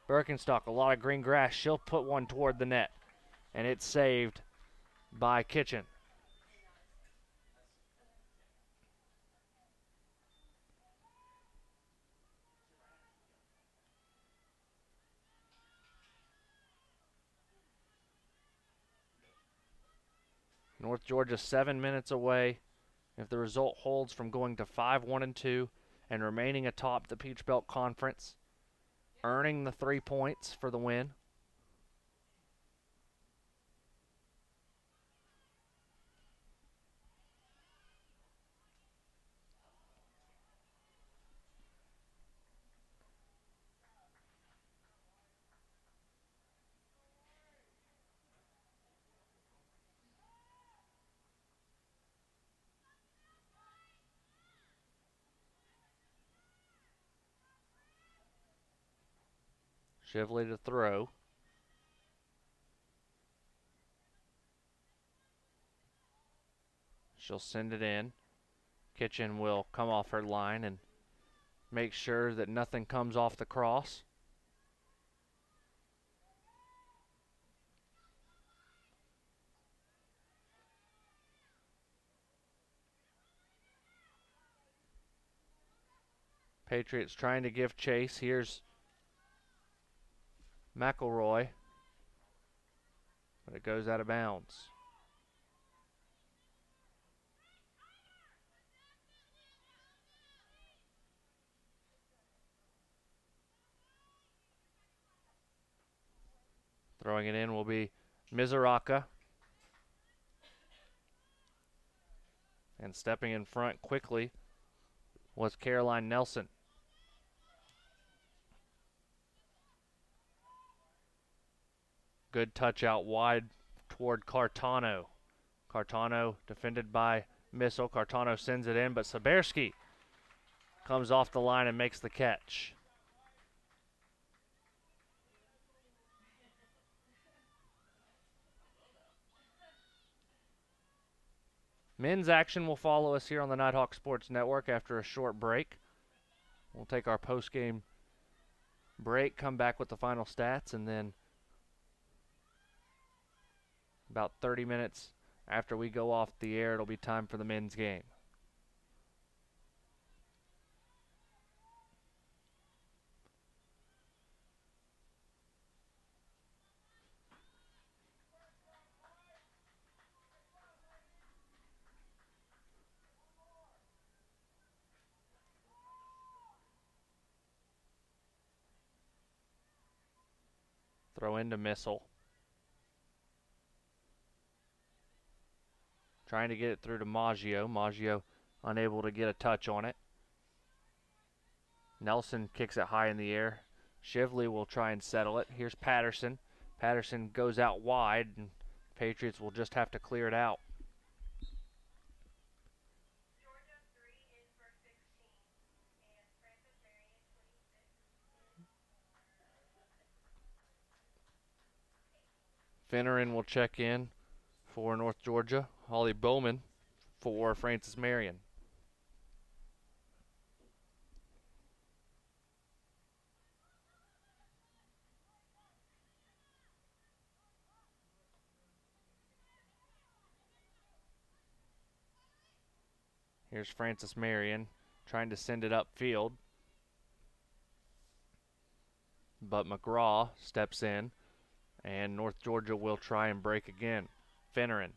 Speaker 1: Birkenstock, a lot of green grass. She'll put one toward the net, and it's saved by Kitchen. North Georgia 7 minutes away, if the result holds, from going to 5-1-2 and remaining atop the Peach Belt Conference, earning the 3 points for the win. Shively to throw. She'll send it in. Kitchen will come off her line and make sure that nothing comes off the cross. Patriots trying to give chase. Here's McElroy, but it goes out of bounds. Throwing it in will be Mizuraka. And stepping in front quickly was Caroline Nelson. Good touch out wide toward Cartano. Cartano defended by Missile. Cartano sends it in, but Saberski comes off the line and makes the catch. Men's action will follow us here on the Nighthawk Sports Network after a short break. We'll take our post-game break, come back with the final stats, and then about 30 minutes after we go off the air, it'll be time for the men's game. Throw into Missile. Trying to get it through to Maggio. Maggio unable to get a touch on it. Nelson kicks it high in the air. Shively will try and settle it. Here's Patterson. Patterson goes out wide, and Patriots will just have to clear it out. Finneran will check in for North Georgia. Holly Bowman for Francis Marion. Here's Francis Marion trying to send it upfield, but McGraw steps in, and North Georgia will try and break again. Finneran.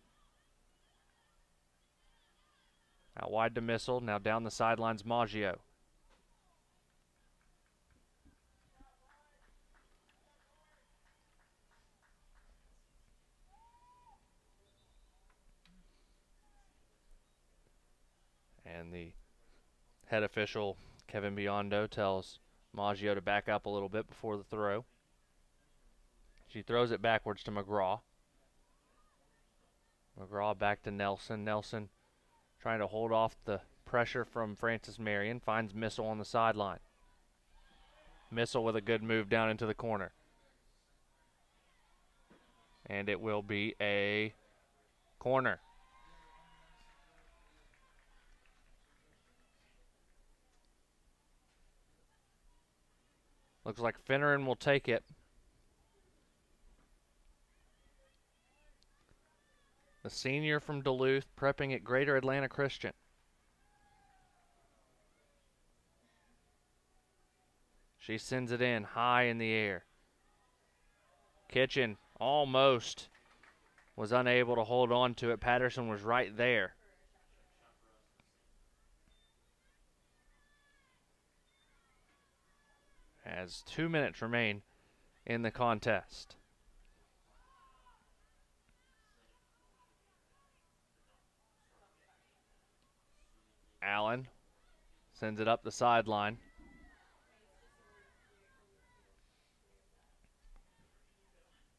Speaker 1: Out wide to Missile. Now down the sidelines, Maggio. And the head official, Kevin Biondo, tells Maggio to back up a little bit before the throw. She throws it backwards to McGraw. McGraw back to Nelson. Nelson trying to hold off the pressure from Francis Marion. Finds Missile on the sideline. Missile with a good move down into the corner. And it will be a corner. Looks like Finneran will take it. The senior from Duluth prepping at Greater Atlanta Christian. She sends it in high in the air. Kitchen almost was unable to hold on to it. Patterson was right there. As 2 minutes remain in the contest. Allen sends it up the sideline.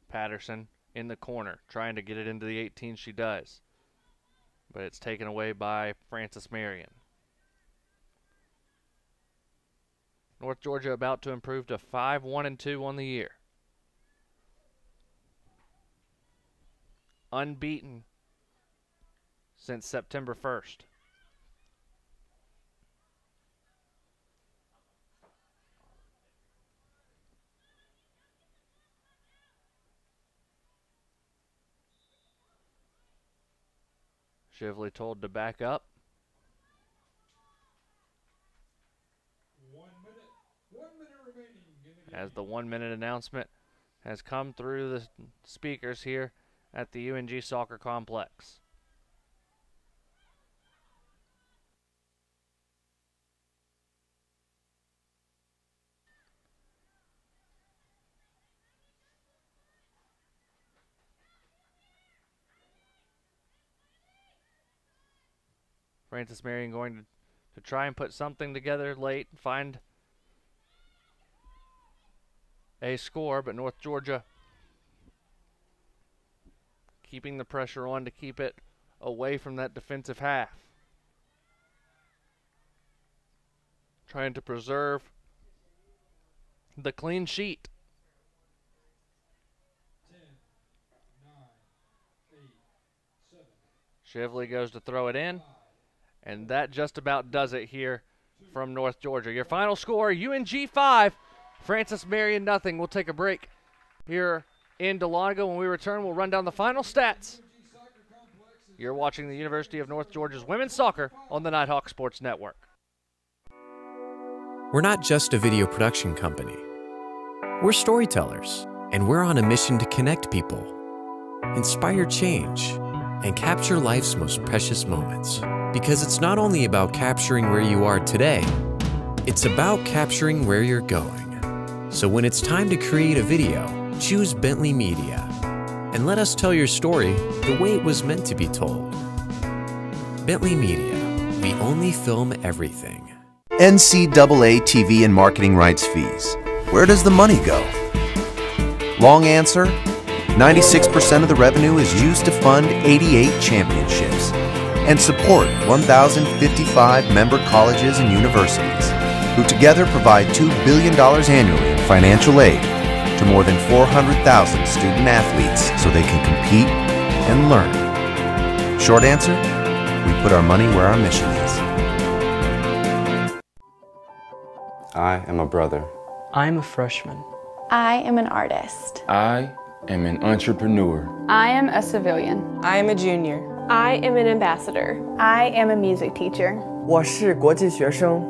Speaker 1: Patterson in the corner, trying to get it into the 18. She does. But it's taken away by Francis Marion. North Georgia about to improve to 5-1-2 on the year. Unbeaten since September 1st. Shively told to back up.
Speaker 7: 1 minute remaining in the game.
Speaker 1: As the 1 minute announcement has come through the speakers here at the UNG Soccer Complex. Francis Marion going to try and put something together late, find a score, but North Georgia keeping the pressure on to keep it away from that defensive half. Trying to preserve the clean sheet.
Speaker 7: 10, 9, 8, 7.
Speaker 1: Shively goes to throw it in, and that just about does it here from North Georgia. Your final score, UNG 5, Francis Marion nothing. We'll take a break here in Dahlonega. When we return, we'll run down the final stats. You're watching the University of North Georgia's women's soccer on the Nighthawk Sports Network.
Speaker 14: We're not just a video production company. We're storytellers, and we're on a mission to connect people, inspire change, and capture life's most precious moments. Because it's not only about capturing where you are today, it's about capturing where you're going. So when it's time to create a video, choose Bentley Media, and let us tell your story the way it was meant to be told. Bentley Media, we only film everything.
Speaker 15: NCAA TV and marketing rights fees. Where does the money go? Long answer, 96% of the revenue is used to fund 88 championships and support 1,055 member colleges and universities, who together provide $2 billion annually in financial aid to more than 400,000 student athletes so they can compete and learn. Short answer, we put our money where our mission is.
Speaker 2: I am a brother.
Speaker 3: I'm a freshman.
Speaker 8: I am an artist.
Speaker 5: I am an entrepreneur.
Speaker 6: I am a civilian. I am a junior.
Speaker 8: I am an ambassador.
Speaker 6: I am a music teacher.
Speaker 3: 我是国际学生。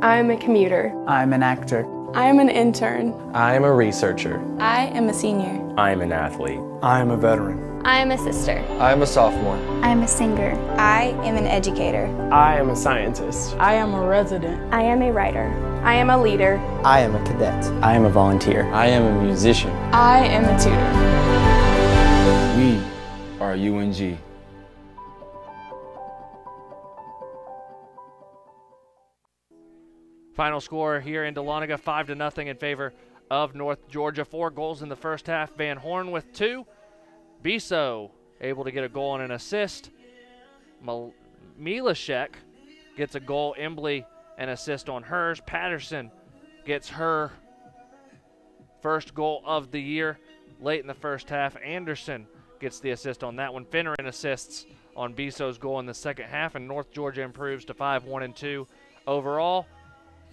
Speaker 8: I am a commuter.
Speaker 3: I'm an actor.
Speaker 8: I am an intern.
Speaker 10: I am a researcher.
Speaker 6: I am a senior.
Speaker 10: I am an athlete.
Speaker 3: I'm a veteran.
Speaker 4: I am a sister.
Speaker 10: I am a sophomore.
Speaker 4: I am a singer.
Speaker 8: I am an educator.
Speaker 10: I am a scientist.
Speaker 6: I am a resident.
Speaker 8: I am a writer. I am a leader.
Speaker 3: I am a cadet.
Speaker 10: I am a volunteer. I am a musician.
Speaker 6: I am a tutor.
Speaker 5: We are UNG.
Speaker 1: Final score here in Dahlonega, 5-0 in favor of North Georgia. 4 goals in the first half. Van Horn with 2. Biso able to get a goal and an assist. Milashek gets a goal. Embley an assist on hers. Patterson gets her first goal of the year late in the first half. Anderson gets the assist on that one. Finneran assists on Biso's goal in the second half, and North Georgia improves to 5-1-2 overall.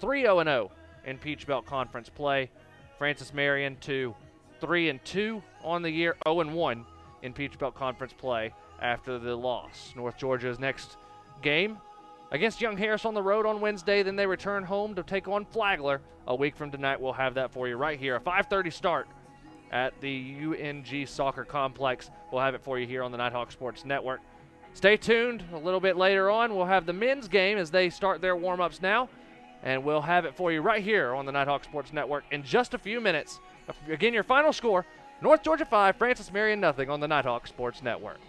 Speaker 1: 3-0-0 in Peach Belt Conference play. Francis Marion to 3-2 on the year, 0-1 in Peach Belt Conference play after the loss. North Georgia's next game against Young Harris on the road on Wednesday. Then they return home to take on Flagler a week from tonight. We'll have that for you right here. A 5:30 start at the UNG Soccer Complex. We'll have it for you here on the Nighthawk Sports Network. Stay tuned. A little bit later on, we'll have the men's game as they start their warm-ups now. And we'll have it for you right here on the Nighthawk Sports Network in just a few minutes. Again, your final score, North Georgia 5, Francis Marion nothing on the Nighthawk Sports Network.